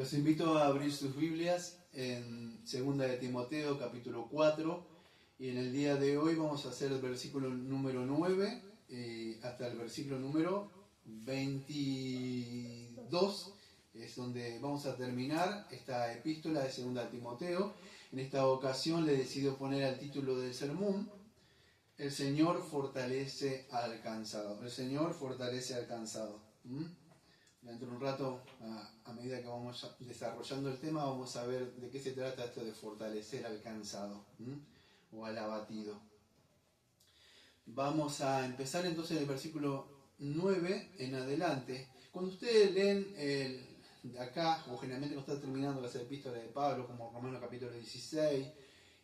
Los invito a abrir sus Biblias en 2 de Timoteo capítulo 4 y en el día de hoy vamos a hacer el versículo número 9 hasta el versículo número 22, es donde vamos a terminar esta epístola de 2 de Timoteo. En esta ocasión le decido poner al título del sermón: El Señor fortalece al cansado. El Señor fortalece al cansado. Dentro de un rato, a medida que vamos desarrollando el tema, vamos a ver de qué se trata esto de fortalecer al cansado o al abatido. Vamos a empezar entonces el versículo 9 en adelante. Cuando ustedes leen de acá, o generalmente cuando está terminando las epístolas de Pablo, como Romanos capítulo 16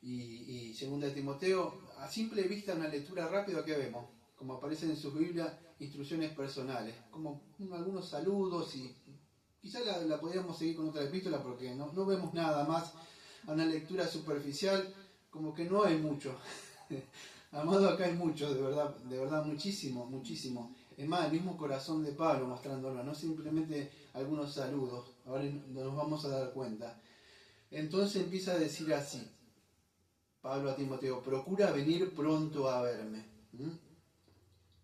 y 2 de Timoteo, a simple vista, una lectura rápida, ¿qué vemos? Como aparecen en sus Biblias, instrucciones personales, como algunos saludos, y quizás la podríamos seguir con otra epístola porque no vemos nada más. A una lectura superficial, como que no hay mucho. Amado, acá hay mucho, de verdad muchísimo. Es más, el mismo corazón de Pablo mostrándolo, no simplemente algunos saludos. Ahora nos vamos a dar cuenta. Entonces empieza a decir así, Pablo a Timoteo: procura venir pronto a verme.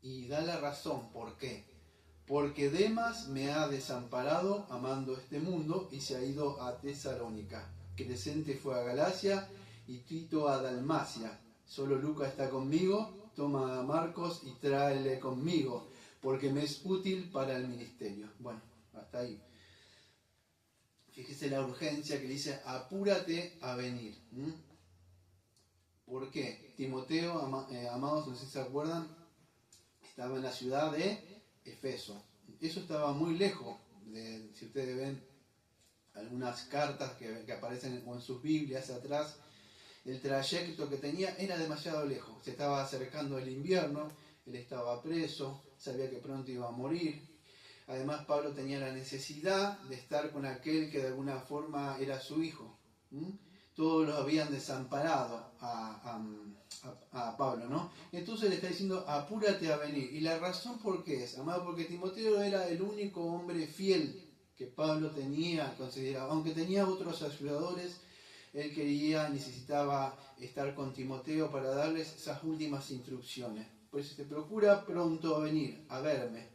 Y da la razón, ¿por qué? Porque Demas me ha desamparado amando este mundo y se ha ido a Tesalónica. Crescente fue a Galacia y Tito a Dalmacia. Solo Lucas está conmigo. Toma a Marcos y tráele conmigo, porque me es útil para el ministerio. Bueno, hasta ahí. Fíjese la urgencia que dice: apúrate a venir. ¿Por qué? Timoteo, amados, no sé si se acuerdan, estaba en la ciudad de Efeso. Eso estaba muy lejos. Si ustedes ven algunas cartas que aparecen en sus Biblias atrás, el trayecto que tenía era demasiado lejos. Se estaba acercando el invierno, él estaba preso, sabía que pronto iba a morir. Además, Pablo tenía la necesidad de estar con aquel que de alguna forma era su hijo. Todos los habían desamparado a Pablo, ¿no? Entonces le está diciendo: apúrate a venir. Y la razón por qué es, amado, porque Timoteo era el único hombre fiel que Pablo tenía considerado. Aunque tenía otros ayudadores, él necesitaba estar con Timoteo para darles esas últimas instrucciones. Pues se procura pronto a venir a verme.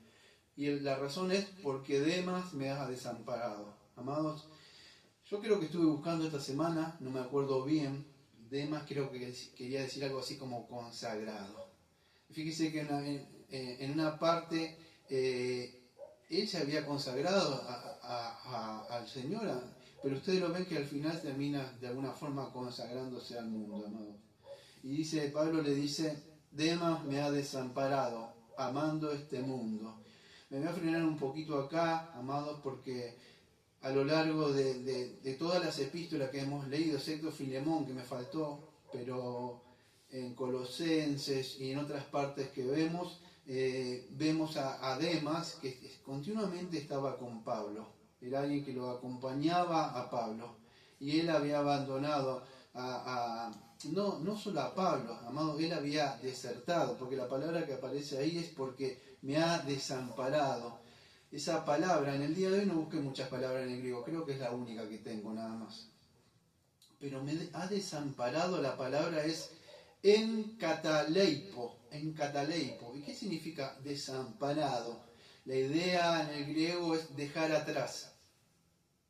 Y la razón es porque Demas me ha desamparado. Amados, yo creo que estuve buscando esta semana, no me acuerdo bien. Demas creo que quería decir algo así como consagrado. Fíjese que en una parte él se había consagrado al Señor, pero ustedes lo ven que al final termina de alguna forma consagrándose al mundo, amado. Y Pablo le dice: Demas me ha desamparado, amando este mundo. Me voy a frenar un poquito acá, amados, porque a lo largo de todas las epístolas que hemos leído, excepto Filemón, que me faltó, pero en Colosenses y en otras partes que vemos a Demas, que continuamente estaba con Pablo. Era alguien que lo acompañaba a Pablo. Y él había abandonado no solo a Pablo, amado, él había desertado, porque la palabra que aparece ahí es porque me ha desamparado. Esa palabra, en el día de hoy no busqué muchas palabras en el griego, creo que es la única que tengo nada más. Pero me ha desamparado, la palabra es enkataleipo. ¿Y qué significa desamparado? La idea en el griego es dejar atrás.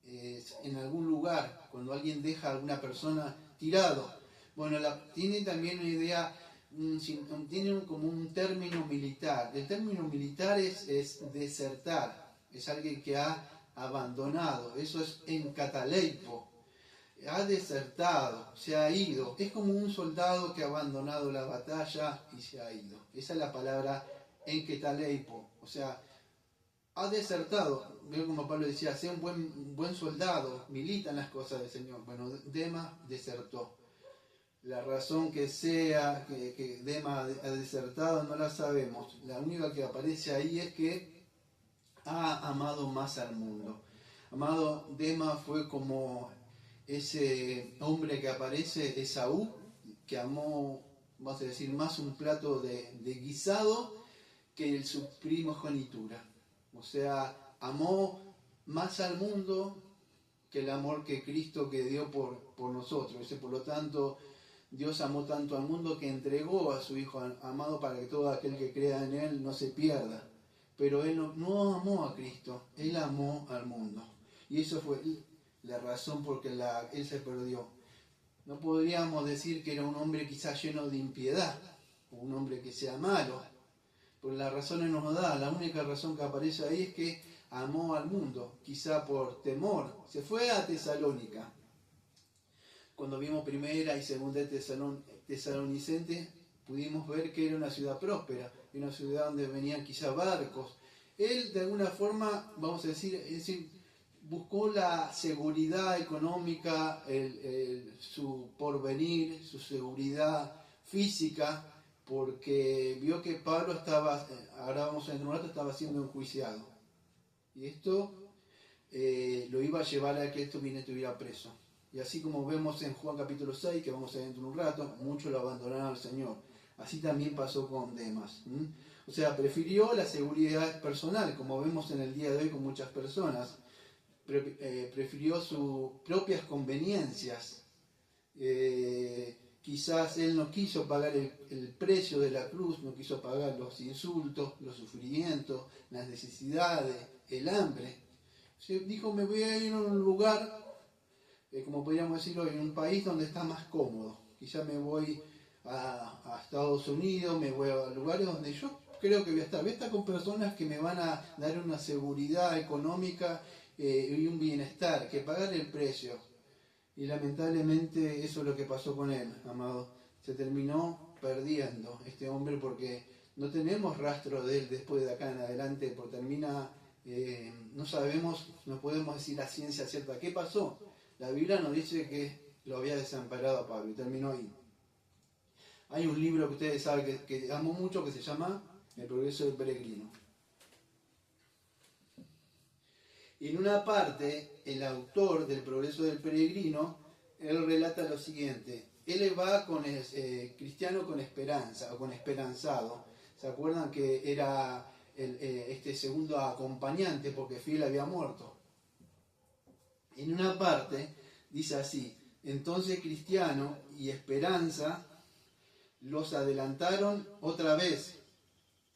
En algún lugar, cuando alguien deja a alguna persona tirado. Bueno, tiene también una idea, tiene como un término militar. El término militar es desertar, es alguien que ha abandonado. Eso es enkataleipo. Ha desertado, se ha ido. Es como un soldado que ha abandonado la batalla y se ha ido. Esa es la palabra enkataleipo. O sea, ha desertado. Veo como Pablo decía: sea un buen soldado, milita en las cosas del Señor. Bueno, Demas desertó. La razón que sea que Demas ha desertado no la sabemos. La única que aparece ahí es que ha amado más al mundo. Amado, Demas fue como ese hombre que aparece, Esaú, que amó, vamos a decir, más un plato de guisado que su primogenitura. O sea, amó más al mundo que el amor que Cristo que dio por nosotros. Dice, por lo tanto, Dios amó tanto al mundo que entregó a su Hijo amado para que todo aquel que crea en Él no se pierda. Pero Él no amó a Cristo, Él amó al mundo. Y eso fue la razón por la que Él se perdió. No podríamos decir que era un hombre quizás lleno de impiedad, o un hombre que sea malo, por las razones no nos da. La única razón que aparece ahí es que amó al mundo, quizá por temor. Se fue a Tesalónica. Cuando vimos primera y segunda Tesalonicenses, pudimos ver que era una ciudad próspera, una ciudad donde venían quizá barcos. Él, de alguna forma, vamos a decir, buscó la seguridad económica, su porvenir, su seguridad física, porque vio que Pablo estaba, ahora vamos a entrar, estaba siendo enjuiciado. Y esto lo iba a llevar a que estuviera preso. Y así como vemos en Juan capítulo 6, que vamos a ver dentro de un rato, muchos lo abandonaron al Señor. Así también pasó con Demas. O sea, prefirió la seguridad personal, como vemos en el día de hoy con muchas personas. Prefirió sus propias conveniencias. Quizás él no quiso pagar el precio de la cruz, no quiso pagar los insultos, los sufrimientos, las necesidades, el hambre. Dijo, me voy a ir a un lugar, como podríamos decirlo, en un país donde está más cómodo. Quizás me voy a Estados Unidos, me voy a lugares donde yo creo que voy a estar. Voy a estar con personas que me van a dar una seguridad económica y un bienestar, que pagar el precio. Y lamentablemente eso es lo que pasó con él, amado. Se terminó perdiendo este hombre porque no tenemos rastro de él después de acá en adelante, porque no sabemos, no podemos decir a ciencia cierta qué pasó. La Biblia nos dice que lo había desamparado a Pablo y terminó ahí. Hay un libro que ustedes saben que amo mucho que se llama El progreso del peregrino. Y en una parte, el autor del progreso del peregrino, él relata lo siguiente. Él va con el cristiano con esperanza, o con esperanzado. ¿Se acuerdan que era este segundo acompañante porque Fiel había muerto? En una parte dice así: entonces Cristiano y Esperanza los adelantaron otra vez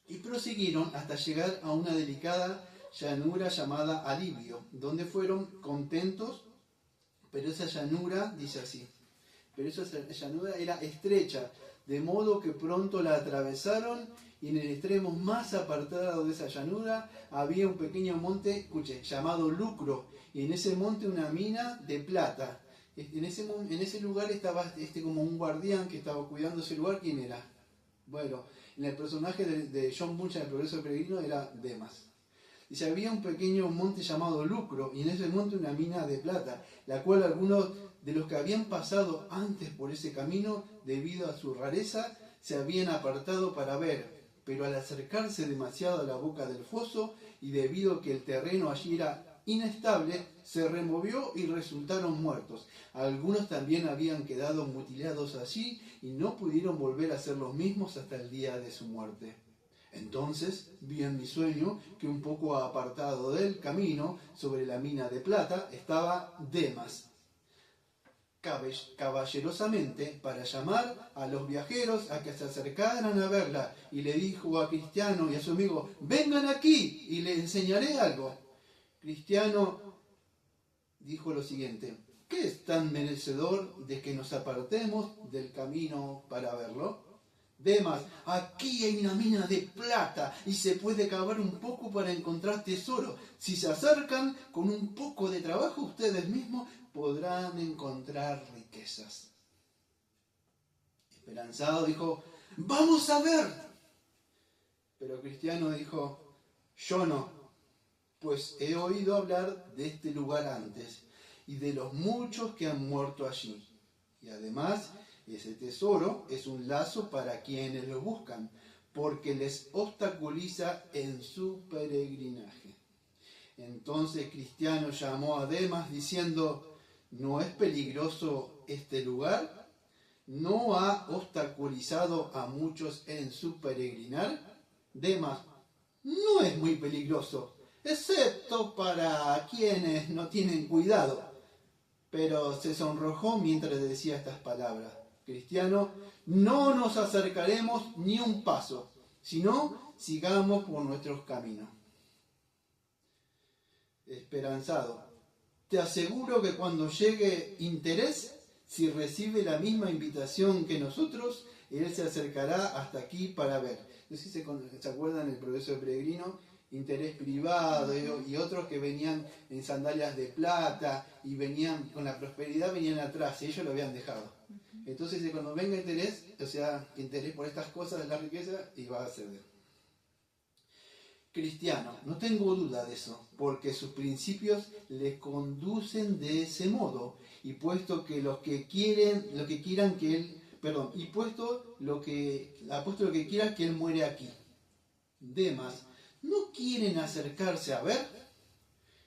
y prosiguieron hasta llegar a una delicada llanura llamada Alivio, donde fueron contentos, pero esa llanura, dice así, pero esa llanura era estrecha, de modo que pronto la atravesaron, y en el extremo más apartado de esa llanura había un pequeño monte, escuche, llamado Lucro, y en ese monte una mina de plata. En ese lugar estaba como un guardián que estaba cuidando ese lugar. ¿Quién era? Bueno, en el personaje de John Bunyan en El progreso del peregrino era Demas. Dice, había un pequeño monte llamado Lucro, y en ese monte una mina de plata, la cual algunos de los que habían pasado antes por ese camino, debido a su rareza, se habían apartado para ver. Pero al acercarse demasiado a la boca del foso, y debido a que el terreno allí era inestable, se removió y resultaron muertos. Algunos también habían quedado mutilados allí, y no pudieron volver a ser los mismos hasta el día de su muerte. Entonces vi en mi sueño que un poco apartado del camino, sobre la mina de plata, estaba Demas, caballerosamente, para llamar a los viajeros a que se acercaran a verla, y le dijo a Cristiano y a su amigo, vengan aquí y les enseñaré algo. Cristiano dijo lo siguiente, ¿qué es tan merecedor de que nos apartemos del camino para verlo? Demas, aquí hay una mina de plata y se puede cavar un poco para encontrar tesoro. Si se acercan, con un poco de trabajo ustedes mismos podrán encontrar riquezas. Esperanzado dijo, vamos a ver. Pero Cristiano dijo, yo no, pues he oído hablar de este lugar antes y de los muchos que han muerto allí. Y además, ese tesoro es un lazo para quienes lo buscan, porque les obstaculiza en su peregrinaje. Entonces Cristiano llamó a Demas diciendo, ¿no es peligroso este lugar? ¿No ha obstaculizado a muchos en su peregrinar? Demas, no es muy peligroso, excepto para quienes no tienen cuidado. pero se sonrojó mientras decía estas palabras. Cristiano, no nos acercaremos ni un paso, sino sigamos por nuestros caminos. Esperanzado, te aseguro que cuando llegue interés, si recibe la misma invitación que nosotros, él se acercará hasta aquí para ver. No sé si se acuerdan el progreso de Peregrino, interés privado y otros que venían en sandalias de plata y venían con la prosperidad, venían atrás y ellos lo habían dejado. Entonces cuando venga interés, o sea, interés por estas cosas de la riqueza, y va a ceder. Cristiano, no tengo duda de eso, porque sus principios le conducen de ese modo, y puesto que lo que quieran que él, y puesto lo que quiera que él muere aquí. Demas, ¿no quieren acercarse a ver?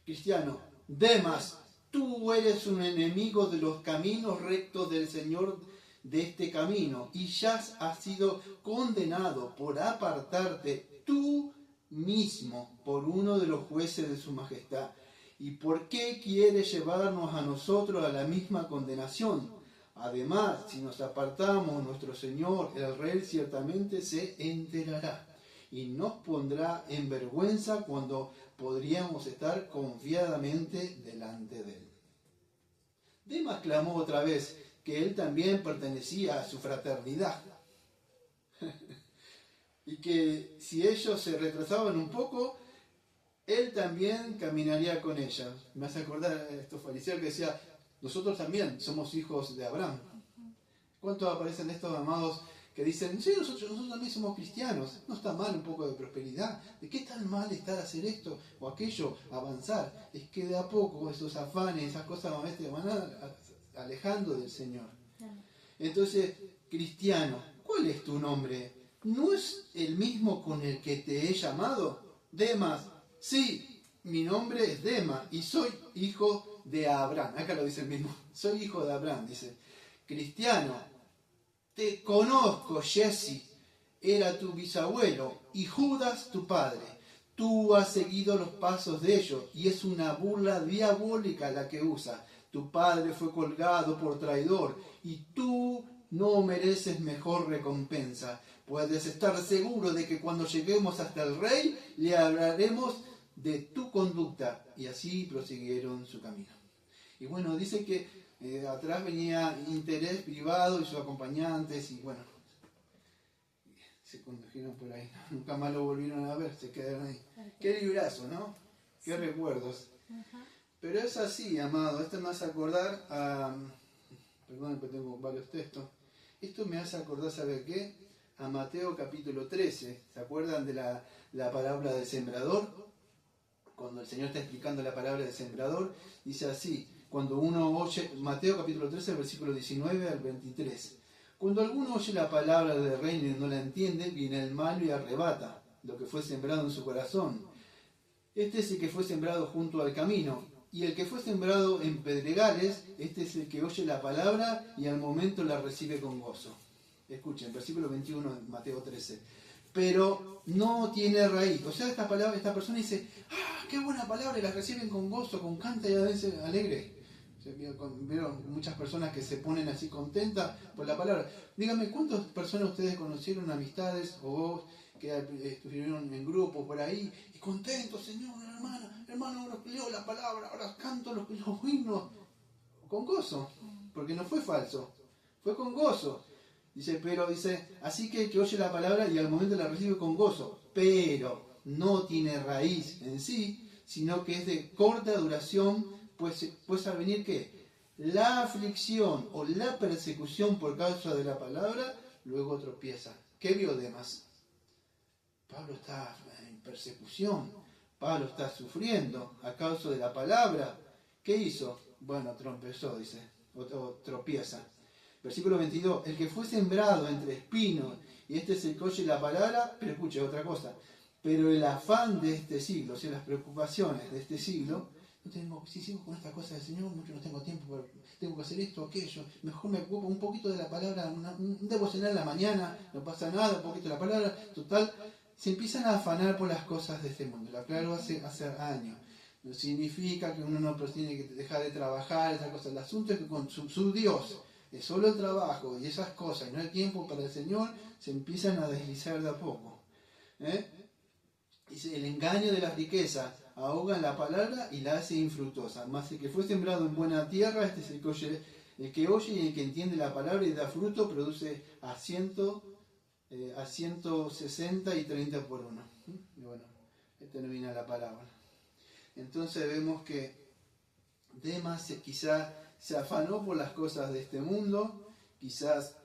Cristiano, Demas, tú eres un enemigo de los caminos rectos del Señor de este camino, y ya has sido condenado por apartarte tú mismo por uno de los jueces de su majestad. ¿Y por qué quiere llevarnos a nosotros a la misma condenación? Además, si nos apartamos, nuestro Señor, el Rey, ciertamente se enterará y nos pondrá en vergüenza cuando podríamos estar confiadamente delante de él. Demas clamó otra vez que él también pertenecía a su fraternidad y que si ellos se retrasaban un poco, él también caminaría con ellos. Me hace acordar a estos fariseos que decía, nosotros también somos hijos de Abraham. ¿Cuántos aparecen estos amados que dicen, sí, nosotros también somos cristianos, no está mal un poco de prosperidad, ¿de qué tan mal estar hacer esto o aquello, avanzar? Es que de a poco esos afanes, esas cosas te van alejando del Señor. Entonces, cristiano, ¿cuál es tu nombre? ¿No es el mismo con el que te he llamado? Demas, sí, mi nombre es Demas y soy hijo de Abraham. Acá lo dice el mismo, soy hijo de Abraham, dice. Cristiano, te conozco, Jesse, era tu bisabuelo y Judas tu padre. Tú has seguido los pasos de ellos y es una burla diabólica la que usa. Tu padre fue colgado por traidor y tú no mereces mejor recompensa. Puedes estar seguro de que cuando lleguemos hasta el rey le hablaremos de tu conducta. Y así prosiguieron su camino. Y bueno, dice que atrás venía interés privado y sus acompañantes y bueno, se condujeron por ahí. Nunca más lo volvieron a ver, se quedaron ahí. Qué librazo, ¿no? Qué recuerdos. Pero es así, amado. Esto me hace acordar a... Perdón que tengo varios textos. Esto me hace acordar, ¿sabe qué? A Mateo capítulo 13. ¿Se acuerdan de la parábola del sembrador? Cuando el Señor está explicando la palabra del sembrador, dice así, cuando uno oye, Mateo capítulo 13, versículo 19 al 23. Cuando alguno oye la palabra del reino y no la entiende, viene el malo y arrebata lo que fue sembrado en su corazón. Este es el que fue sembrado junto al camino. Y el que fue sembrado en pedregales, este es el que oye la palabra y al momento la recibe con gozo. Escuchen, versículo 21 de Mateo 13. Pero no tiene raíz. O sea, esta persona dice, ¡ah, qué buena palabra! Y la reciben con gozo, con canta y a veces alegre. Vieron muchas personas que se ponen así contentas por la palabra. Díganme, ¿cuántas personas ustedes conocieron, amistades o vos, que estuvieron en grupo por ahí y contentos, Señor, hermano, nos leo la palabra, ahora canto los himnos con gozo, porque no fue falso, fue con gozo. Dice, así que el que oye la palabra y al momento la recibe con gozo, pero no tiene raíz en sí, sino que es de corta duración, pues al venir ¿qué? La aflicción o la persecución por causa de la palabra, luego tropieza. ¿Qué vio Demas? Pablo está en persecución, Pablo está sufriendo a causa de la palabra. ¿Qué hizo? Bueno, tropezó, dice, o tropieza. Versículo 22, el que fue sembrado entre espinos, y este es el que oye la palabra, pero escuche otra cosa, pero el afán de este siglo, o sea, las preocupaciones de este siglo, si sigo con esta cosa del Señor, mucho no tengo tiempo, tengo que hacer esto, aquello, mejor me ocupo un poquito de la palabra, un devocional en la mañana, no pasa nada, un poquito de la palabra, total, se empiezan a afanar por las cosas de este mundo, lo aclaro hace años. No significa que uno no tiene que dejar de trabajar, esas cosas. El asunto es que con su Dios es solo el trabajo y esas cosas, y no hay tiempo para el Señor, se empiezan a deslizar de a poco. Dice, el engaño de las riquezas ahoga la palabra y la hace infructuosa. Más el que fue sembrado en buena tierra, este es el que oye y el que entiende la palabra y da fruto, produce a 160 y 30 por uno. Y bueno, termina la palabra. Entonces vemos que Demas quizá se afanó por las cosas de este mundo, quizás,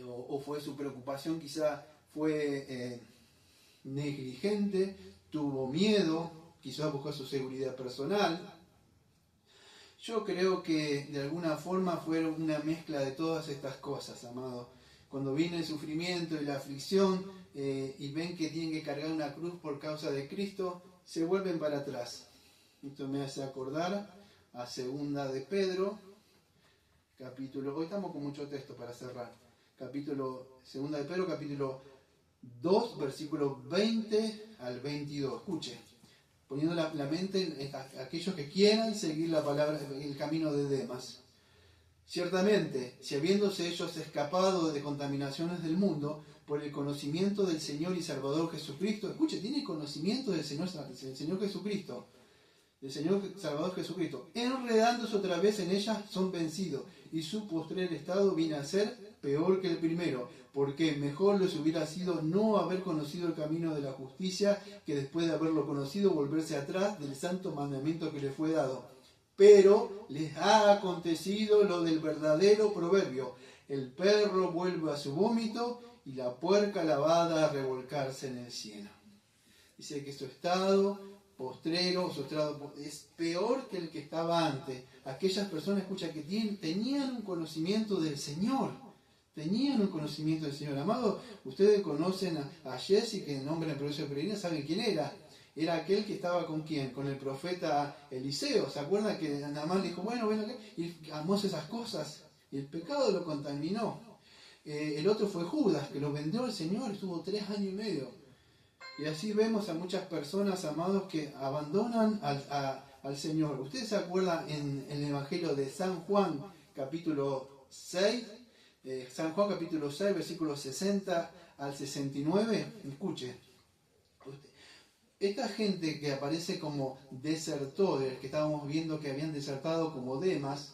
o fue su preocupación, quizá fue negligente, tuvo miedo, quizás buscó su seguridad personal. Yo creo que de alguna forma fue una mezcla de todas estas cosas, amados. Cuando viene el sufrimiento y la aflicción y ven que tienen que cargar una cruz por causa de Cristo, se vuelven para atrás. Esto me hace acordar a Segunda de Pedro, capítulo, hoy estamos con mucho texto para cerrar, Segunda de Pedro, capítulo 2, versículos 20 al 22. Escuche, poniendo la mente en aquellos que quieran seguir la palabra, el camino de Demas. Ciertamente, si habiéndose ellos escapado de contaminaciones del mundo, por el conocimiento del Señor y Salvador Jesucristo, escuche, tiene conocimiento del Señor Jesucristo, del Señor Salvador Jesucristo, enredándose otra vez en ellas, son vencidos, y su postrer estado viene a ser peor que el primero, porque mejor les hubiera sido no haber conocido el camino de la justicia, que después de haberlo conocido volverse atrás del santo mandamiento que les fue dado. Pero les ha acontecido lo del verdadero proverbio: el perro vuelve a su vómito y la puerca lavada a revolcarse en el cieno. Dice que su estado postrero, su estado es peor que el que estaba antes. Aquellas personas, escucha, que tenían un conocimiento del Señor. Tenían un conocimiento del Señor. Amado, ustedes conocen a Jesse, que en nombre del profesor Peregrina, ¿saben quién era? Era aquel que estaba con quién, con el profeta Eliseo. ¿Se acuerdan que nada más le dijo, bueno, y amó esas cosas? Y el pecado lo contaminó. El otro fue Judas, que lo vendió el Señor, estuvo 3 años y medio. Y así vemos a muchas personas, amados, que abandonan al Señor. ¿Ustedes se acuerdan en el Evangelio de San Juan, capítulo 6? San Juan, capítulo 6, versículos 60 al 69. Escuche. Esta gente que aparece como desertores, que estábamos viendo que habían desertado como Demas,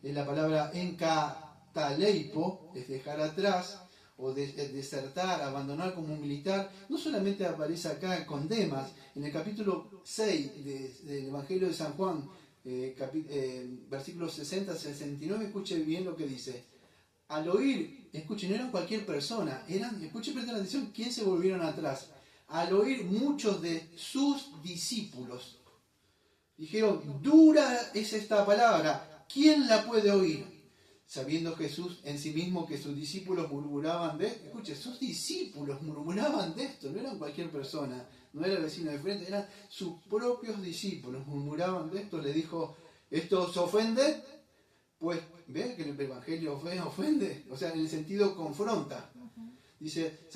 es la palabra encataleipo, es dejar atrás, o desertar, abandonar como un militar. No solamente aparece acá con Demas, en el capítulo 6 del Evangelio de San Juan, versículos 60 al 69, escuche bien lo que dice. Al oír, escuchen, no eran cualquier persona, escuchen, presten atención, ¿quién se volvieron atrás? Al oír muchos de sus discípulos, dijeron, dura es esta palabra, ¿quién la puede oír? Sabiendo Jesús en sí mismo que sus discípulos murmuraban escuche, sus discípulos murmuraban de esto, no eran cualquier persona, no era el vecino de frente, eran sus propios discípulos, murmuraban de esto, le dijo, ¿esto os ofende? Pues, ¿ven que el Evangelio ofende? O sea, en el sentido confronta. Dice,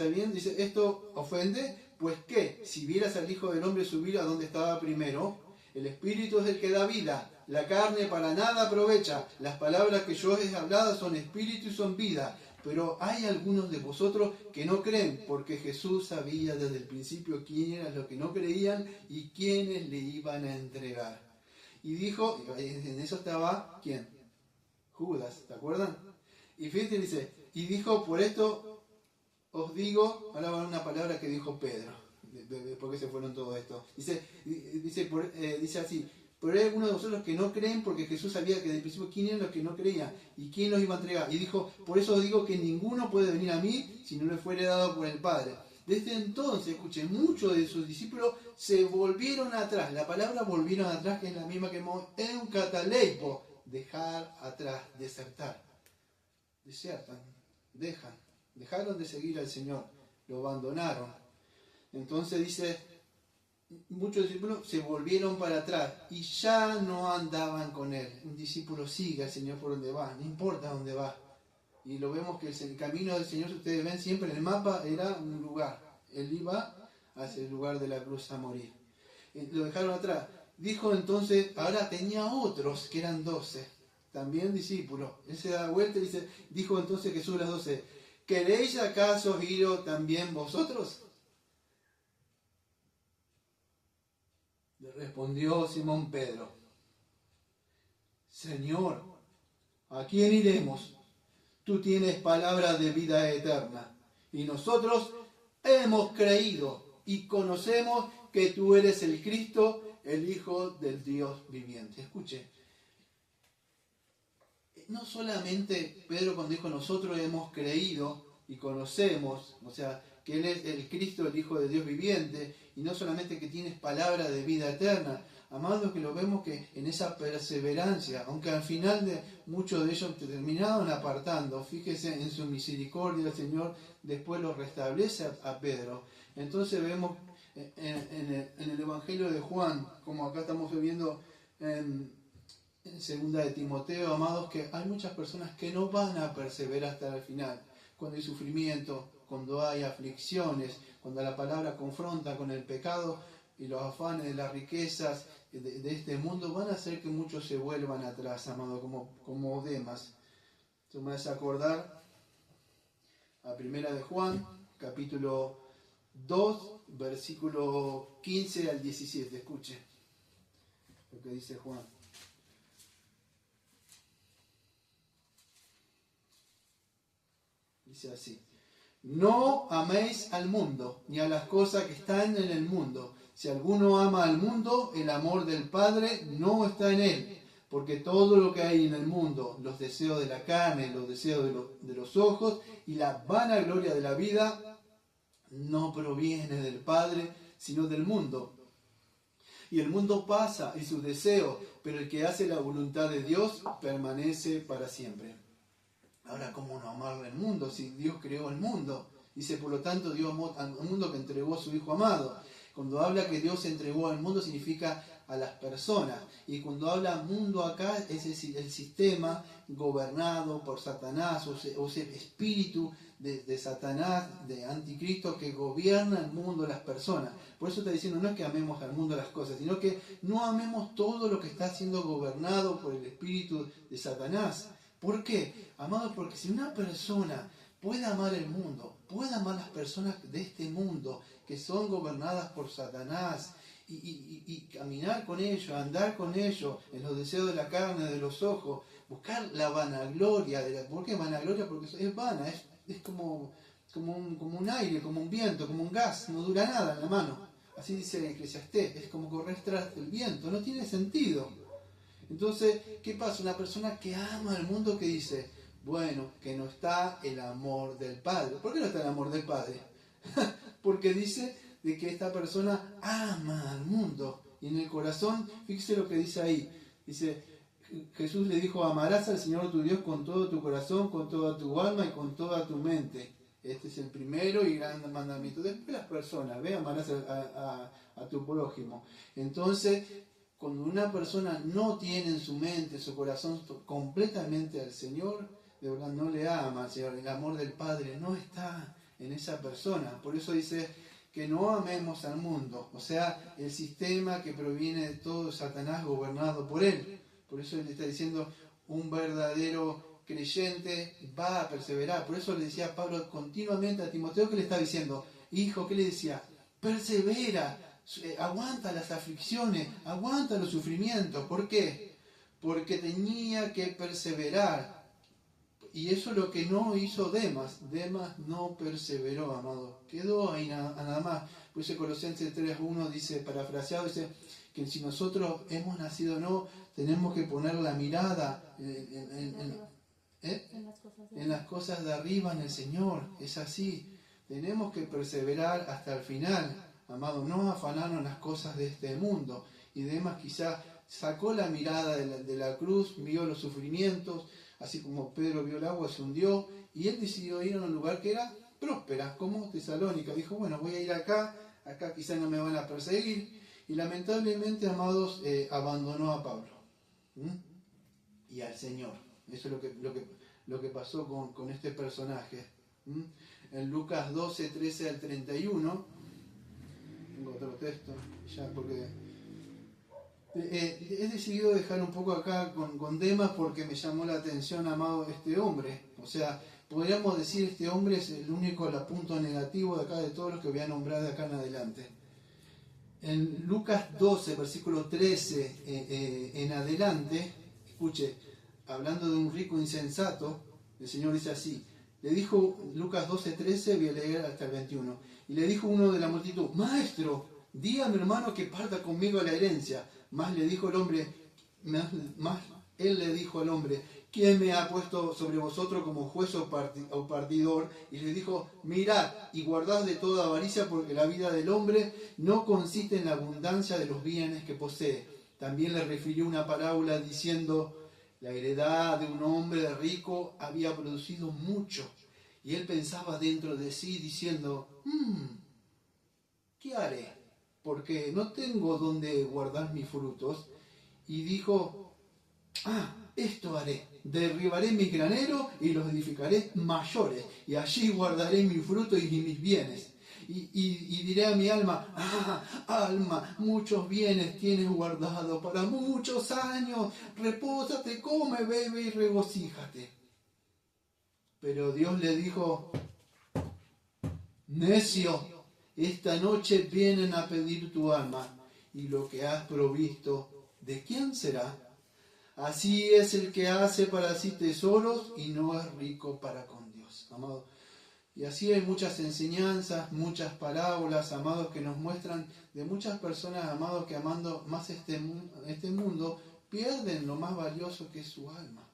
¿esto ofende? Pues ¿qué? Si vieras al Hijo del Hombre subir a donde estaba primero, el Espíritu es el que da vida, la carne para nada aprovecha, las palabras que yo he hablado son espíritu y son vida, pero hay algunos de vosotros que no creen, porque Jesús sabía desde el principio quién eran los que no creían y quiénes le iban a entregar. Y dijo, en eso estaba, ¿quién? Judas, ¿te acuerdan? Y fíjate, dice, y dijo, por esto os digo, ahora va una palabra que dijo Pedro, ¿por qué se fueron todo esto? Dice así, pero hay algunos de vosotros que no creen, porque Jesús sabía que desde el principio quién eran los que no creían y quién los iba a entregar. Y dijo, por eso os digo que ninguno puede venir a mí si no le fuere dado por el Padre. Desde entonces, escuchen, muchos de sus discípulos se volvieron atrás. La palabra volvieron atrás, que es la misma que encataleipo, dejar atrás, desertar. Desertan, dejaron de seguir al Señor, lo abandonaron. Entonces dice, muchos discípulos se volvieron para atrás y ya no andaban con él. Un discípulo sigue al Señor por donde va, no importa dónde va. Y lo vemos que el camino del Señor, si ustedes ven siempre en el mapa, era un lugar. Él iba hacia el lugar de la cruz a morir. lo dejaron atrás. Dijo entonces, ahora tenía otros que eran 12, también discípulos. Él se da vuelta y dice, dijo entonces Jesús a las 12, ¿queréis acaso iros también vosotros? Le respondió Simón Pedro, Señor, ¿a quién iremos? Tú tienes palabra de vida eterna, y nosotros hemos creído y conocemos que tú eres el Cristo, el Hijo del Dios viviente. Escuche, no solamente Pedro cuando dijo nosotros hemos creído y conocemos, o sea, que Él es el Cristo, el Hijo de Dios viviente, y no solamente que tienes palabra de vida eterna, amados, que lo vemos que en esa perseverancia, aunque al final de muchos de ellos terminaron apartando, fíjese en su misericordia el Señor después lo restablece a Pedro. Entonces vemos en el Evangelio de Juan, como acá estamos viendo en segunda de Timoteo, amados, que hay muchas personas que no van a perseverar hasta el final, cuando hay sufrimiento, cuando hay aflicciones, cuando la palabra confronta con el pecado y los afanes de las riquezas de este mundo, van a hacer que muchos se vuelvan atrás, amado, como Demas. Tú me vas a acordar a primera de Juan, capítulo 2, versículo 15 al 17. Escuche lo que dice Juan. Dice así: no améis al mundo, ni a las cosas que están en el mundo. Si alguno ama al mundo, el amor del Padre no está en él. Porque todo lo que hay en el mundo, los deseos de la carne, los deseos de los ojos y la vanagloria de la vida, no proviene del Padre, sino del mundo. Y el mundo pasa y sus deseos, pero el que hace la voluntad de Dios permanece para siempre. Ahora, ¿cómo no amar el mundo si Dios creó el mundo? Dice, por lo tanto, Dios amó al mundo que entregó a su Hijo amado. Cuando habla que Dios entregó al mundo significa a las personas. Y cuando habla mundo acá es el sistema gobernado por Satanás, o ese espíritu de Satanás, de anticristo que gobierna el mundo, las personas. Por eso está diciendo, no es que amemos al mundo las cosas, sino que no amemos todo lo que está siendo gobernado por el espíritu de Satanás. ¿Por qué? Amados, porque si una persona puede amar el mundo, puede amar las personas de este mundo que son gobernadas por Satanás y caminar con ellos, andar con ellos en los deseos de la carne, de los ojos, buscar la vanagloria. ¿Por qué vanagloria? Porque es vana, es como un aire, como un viento, como un gas, no dura nada en la mano. Así dice Eclesiastés, es como correr tras el viento, no tiene sentido. Entonces, ¿qué pasa? Una persona que ama al mundo que dice, bueno, que no está el amor del Padre. ¿Por qué no está el amor del Padre? Porque dice de que esta persona ama al mundo. Y en el corazón, fíjese lo que dice ahí. Dice, Jesús le dijo, amarás al Señor tu Dios con todo tu corazón, con toda tu alma y con toda tu mente. Este es el primero y gran mandamiento. Después las personas, ve, amarás a tu prójimo. Entonces, cuando una persona no tiene en su mente, su corazón completamente al Señor, de verdad no le ama al Señor. El amor del Padre no está en esa persona. Por eso dice que no amemos al mundo. O sea, el sistema que proviene de todo Satanás gobernado por él. Por eso él está diciendo, un verdadero creyente va a perseverar. Por eso le decía Pablo continuamente a Timoteo, que le está diciendo, hijo, ¿qué le decía? Persevera. Aguanta las aflicciones, aguanta los sufrimientos. ¿Por qué? Porque tenía que perseverar. Y eso es lo que no hizo Demas. Demas no perseveró, amado. Quedó ahí nada más. Por eso Colosenses 3.1 dice, parafraseado, dice que si nosotros hemos nacido o no, tenemos que poner la mirada en las cosas de arriba, en el Señor. Es así. Tenemos que perseverar hasta el final. Amado, no afanarnos en las cosas de este mundo. Y Demas quizás sacó la mirada de la cruz, vio los sufrimientos, así como Pedro vio el agua, se hundió, y él decidió ir a un lugar que era próspera, como Tesalónica. Dijo, bueno, voy a ir acá quizás no me van a perseguir. Y lamentablemente, amados, abandonó a Pablo y al Señor. Eso es lo que pasó con este personaje. En Lucas 12, 13 al 31, tengo otro texto, ya porque he decidido dejar un poco acá con Demas porque me llamó la atención, amado, este hombre. O sea, podríamos decir este hombre es el único punto negativo de acá de todos los que voy a nombrar de acá en adelante. En Lucas 12, versículo 13 en adelante, escuche, hablando de un rico insensato, el Señor dice así, le dijo, Lucas 12, 13, voy a leer hasta el 21, y le dijo uno de la multitud, Maestro, di a mi hermano que parta conmigo a la herencia. Más le dijo el hombre, él le dijo al hombre, ¿quién me ha puesto sobre vosotros como juez o partidor? Y le dijo, mirad y guardad de toda avaricia, porque la vida del hombre no consiste en la abundancia de los bienes que posee. También le refirió una parábola diciendo, la heredad de un hombre rico había producido mucho. Y él pensaba dentro de sí diciendo, ¿qué haré? Porque no tengo donde guardar mis frutos. Y dijo, esto haré, derribaré mi granero y los edificaré mayores, y allí guardaré mi fruto y mis bienes. Y diré a mi alma, alma, muchos bienes tienes guardado para muchos años, repósate, come, bebe y regocíjate. Pero Dios le dijo, necio, esta noche vienen a pedir tu alma, y lo que has provisto, ¿de quién será? Así es el que hace para sí tesoros y no es rico para con Dios, amado. Y así hay muchas enseñanzas, muchas parábolas, amados, que nos muestran de muchas personas, amados, que amando más este mundo, pierden lo más valioso que es su alma.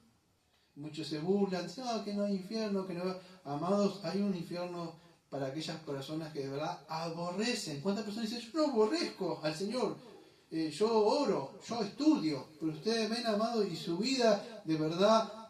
Muchos se burlan, dicen, que no hay infierno, que no. Amados, hay un infierno para aquellas personas que de verdad aborrecen. ¿Cuántas personas dicen, yo no aborrezco al Señor? Yo oro, yo estudio, pero ustedes ven, amados, y su vida de verdad,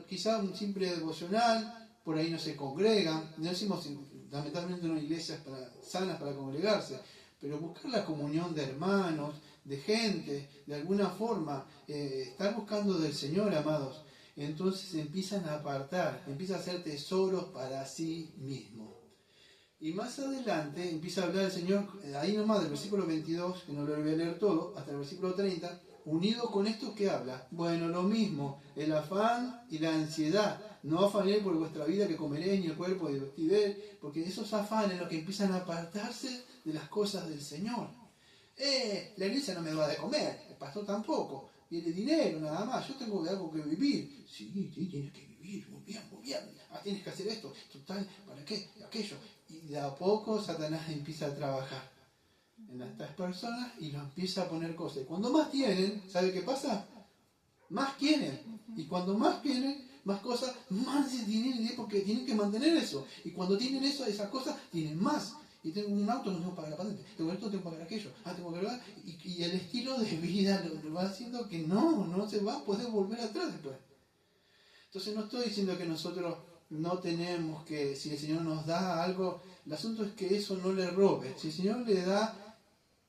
quizá un simple devocional, por ahí no se congregan, no decimos lamentablemente no hay iglesias sanas para congregarse, pero buscar la comunión de hermanos, de gente, de alguna forma, estar buscando del Señor, amados, entonces empiezan a apartar, empiezan a hacer tesoros para sí mismos. Y más adelante empieza a hablar el Señor, ahí nomás del versículo 22, que no lo voy a leer todo, hasta el versículo 30, unido con esto que habla. Bueno, lo mismo, el afán y la ansiedad. No afanéis por vuestra vida que comeréis, ni el cuerpo de vestiréis, porque esos afanes lo que empiezan a apartarse de las cosas del Señor. La iglesia no me va a de comer, el pastor tampoco. Viene dinero, nada más, yo tengo algo que vivir. Sí, tienes que vivir, muy bien. Tienes que hacer esto, total, ¿para qué? Aquello. Y de a poco Satanás empieza a trabajar en estas personas y lo empieza a poner cosas. Y cuando más tienen, ¿sabe qué pasa? Más quieren. Y cuando más tienen, más cosas, más tienen, porque tienen que mantener eso. Y cuando tienen eso, esas cosas, tienen más. Y tengo un auto, no tengo que pagar la patente. Tengo esto, tengo que pagar aquello. Tengo que pagar. Y el estilo de vida lo va haciendo que no se va a poder volver atrás después. Entonces no estoy diciendo que nosotros no tenemos que, si el Señor nos da algo, el asunto es que eso no le robe. Si el Señor le da,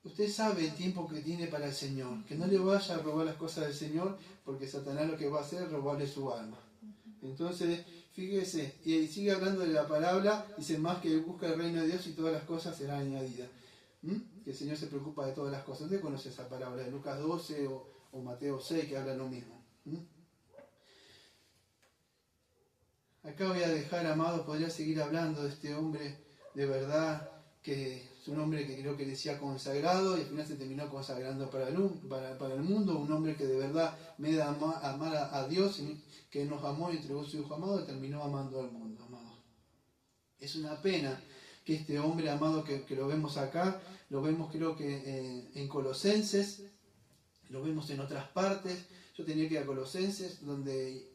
usted sabe el tiempo que tiene para el Señor, que no le vaya a robar las cosas del Señor, porque Satanás lo que va a hacer es robarle su alma. Entonces, fíjese, y sigue hablando de la palabra, dice más que busca el reino de Dios y todas las cosas serán añadidas. Que el Señor se preocupa de todas las cosas. ¿Usted conoce esa palabra de Lucas 12 o Mateo 6 que habla lo mismo? Acá voy a dejar, amados, podría seguir hablando de este hombre de verdad, que es un hombre que creo que decía consagrado y al final se terminó consagrando para el mundo, un hombre que de verdad me da amar a Dios, que nos amó y entregó su Hijo amado y terminó amando al mundo, amados. Es una pena que este hombre, amado, que lo vemos acá, lo vemos creo que en Colosenses, lo vemos en otras partes. Yo tenía que ir a Colosenses, donde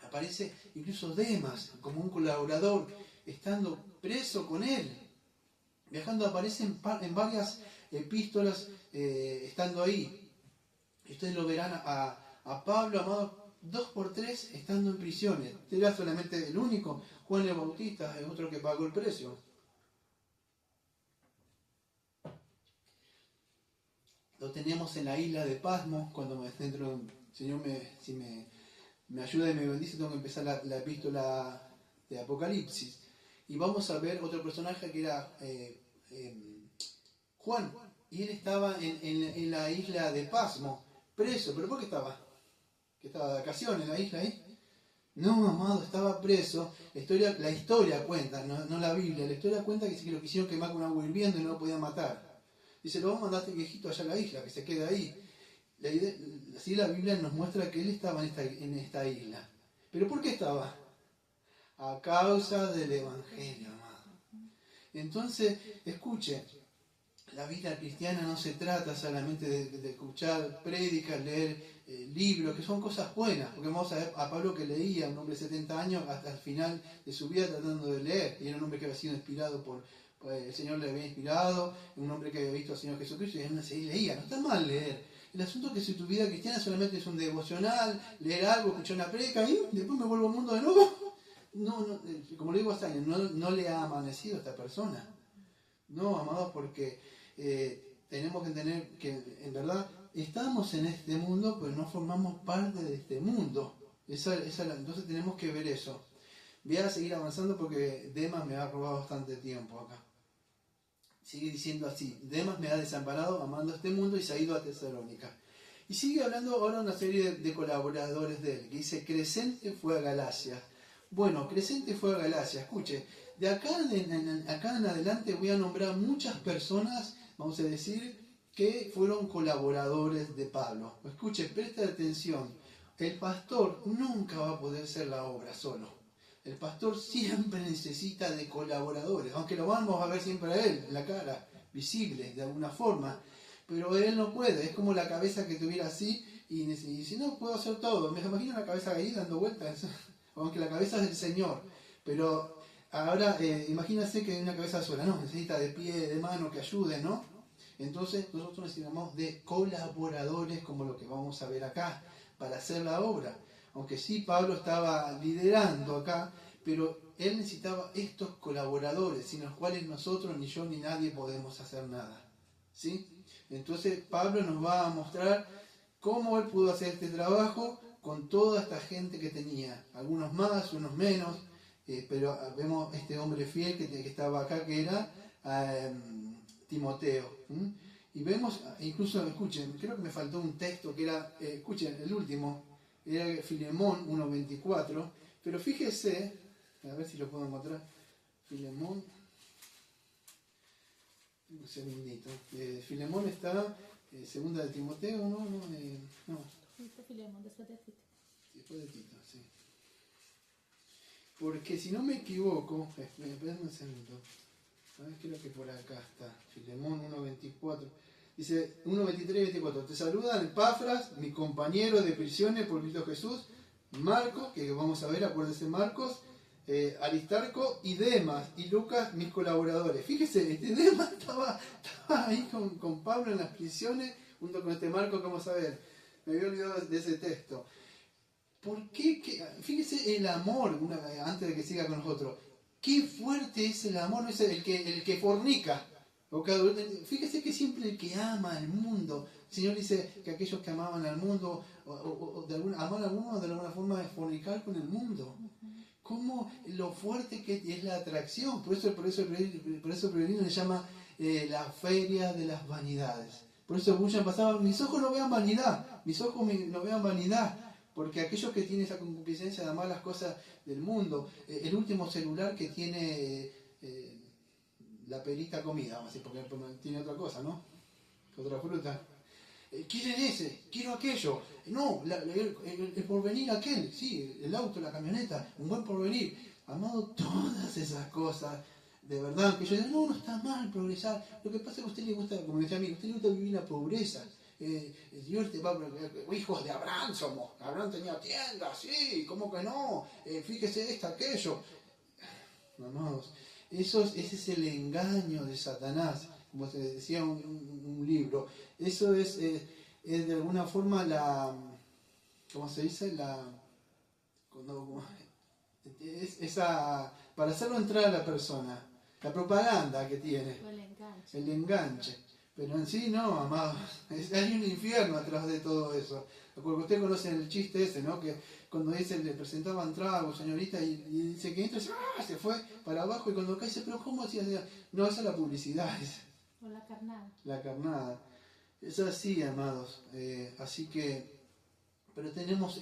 aparece incluso Demas como un colaborador, estando preso con él. Viajando aparece en varias epístolas, estando ahí. Y ustedes lo verán a Pablo, amado, 2 por 3 estando en prisiones. Este era solamente el único. Juan el Bautista es otro que pagó el precio. Lo tenemos en la isla de Pasmo, cuando el Señor si me ayuda y me bendice, tengo que empezar la epístola de Apocalipsis. Y vamos a ver otro personaje que era Juan, y él estaba en la isla de Pasmo, preso. ¿Pero por qué estaba? ¿Que estaba de vacaciones en la isla ahí? No, amado, estaba preso. La historia cuenta, no la Biblia, la historia cuenta que lo quisieron quemar con agua hirviendo y no lo podían matar. Dice, lo vamos a mandar a este viejito allá a la isla, que se quede ahí. Así la Biblia nos muestra que él estaba en esta isla. ¿Pero por qué estaba? A causa del Evangelio, amado. Entonces, escuche, la vida cristiana no se trata solamente de escuchar prédicas, leer libros, que son cosas buenas, porque vamos a ver a Pablo que leía, un hombre de 70 años, hasta el final de su vida tratando de leer, y era un hombre que había sido inspirado el Señor le había inspirado, un hombre que había visto al Señor Jesucristo, y aún así leía. No está mal leer. El asunto es que si tu vida cristiana solamente es un devocional, leer algo, escuchar una predica, y después me vuelvo al mundo de nuevo, como le digo hasta años, no le ha amanecido a esta persona. No, amados, porque tenemos que entender que en verdad estamos en este mundo, pero no formamos parte de este mundo. Entonces tenemos que ver eso. Voy a seguir avanzando porque Demas me ha robado bastante tiempo acá. Sigue diciendo así: Demas me ha desamparado amando este mundo y se ha ido a Tesalónica. Y sigue hablando ahora una serie de colaboradores de él, que dice: Crescente fue a Galacia. Bueno, Crescente fue a Galacia. Escuche, de acá en adelante voy a nombrar muchas personas, vamos a decir, que fueron colaboradores de Pablo. Escuche, preste atención. El pastor nunca va a poder hacer la obra solo. El pastor siempre necesita de colaboradores, aunque lo vamos a ver siempre a él, en la cara, visible de alguna forma. Pero él no puede, es como la cabeza que tuviera así y dice, no, puedo hacer todo. Me imagino una cabeza ahí dando vueltas, aunque la cabeza es del Señor. Pero ahora imagínense que hay una cabeza sola, no, necesita de pie, de mano, que ayude, ¿no? Entonces nosotros necesitamos de colaboradores como lo que vamos a ver acá, para hacer la obra. Aunque sí, Pablo estaba liderando acá, pero él necesitaba estos colaboradores, sin los cuales nosotros, ni yo, ni nadie podemos hacer nada. ¿Sí? Entonces Pablo nos va a mostrar cómo él pudo hacer este trabajo con toda esta gente que tenía. Algunos más, unos menos, pero vemos este hombre fiel que estaba acá, que era Timoteo. Y vemos, incluso, escuchen, creo que me faltó un texto que era, escuchen, el último, era Filemón 1.24, pero fíjese, a ver si lo puedo encontrar, Filemón, un segundito, Filemón está, segunda de Timoteo, no. Filemón, después de Tito. Después de Tito, sí. Porque si no me equivoco, espérenme un segundo, creo que por acá está, Filemón 1.24. Dice 1.23 y 24. Te saludan Epafras, mi compañero de prisiones por Cristo Jesús, Marcos, que vamos a ver, acuérdense, Marcos, Aristarco y Demas, y Lucas, mis colaboradores. Fíjese, Demas estaba ahí con Pablo en las prisiones, junto con este Marcos, que vamos a ver. Me había olvidado de ese texto. ¿Por qué? Fíjese el amor, antes de que siga con nosotros. Qué fuerte es el amor, no es el que fornica. Fíjese que siempre el que ama al mundo, el Señor dice que aquellos que amaban al mundo, amaban al mundo de alguna forma es fornicar con el mundo. Cómo lo fuerte que es la atracción. Por eso el peregrino le llama la feria de las vanidades. Por eso Bullian pasaba, mis ojos no vean vanidad, no vean vanidad. Porque aquellos que tienen esa concupiscencia de amar las cosas del mundo, el último celular que tiene la perita comida, vamos a decir, porque tiene otra cosa, ¿no? Otra fruta. ¿Quieren ese? Quiero aquello. No, el porvenir aquel, sí, el auto, la camioneta, un buen porvenir. Amado, todas esas cosas, de verdad, que yo digo, no está mal progresar. Lo que pasa es que a usted le gusta, como decía a mí, a usted le gusta vivir la pobreza. El Señor te va a... Hijos de Abraham somos. Abraham tenía tiendas, sí, ¿cómo que no? Fíjese aquello. Amados, ese es el engaño de Satanás, como se decía un libro. Eso es de alguna forma ¿cómo se dice? Para hacerlo entrar a la persona, la propaganda que tiene, el enganche. Pero en sí no, amados, hay un infierno atrás de todo eso. Porque ustedes conocen el chiste ese, ¿no? Que cuando le presentaban tragos, señorita, y dice que entra, se fue para abajo, y cuando cae dice, pero ¿cómo hacía? No, esa es la publicidad. O la carnada. La carnada. Es así, amados. Así que, pero tenemos